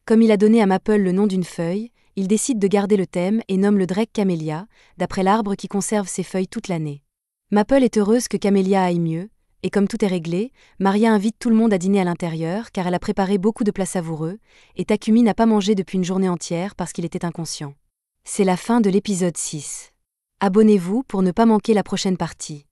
Comme il a donné à Maple le nom d'une feuille, il décide de garder le thème et nomme le drake Camélia, d'après l'arbre qui conserve ses feuilles toute l'année. Maple est heureuse que Camélia aille mieux, et comme tout est réglé, Maria invite tout le monde à dîner à l'intérieur car elle a préparé beaucoup de plats savoureux, et Takumi n'a pas mangé depuis une journée entière parce qu'il était inconscient. C'est la fin de l'épisode 6. Abonnez-vous pour ne pas manquer la prochaine partie.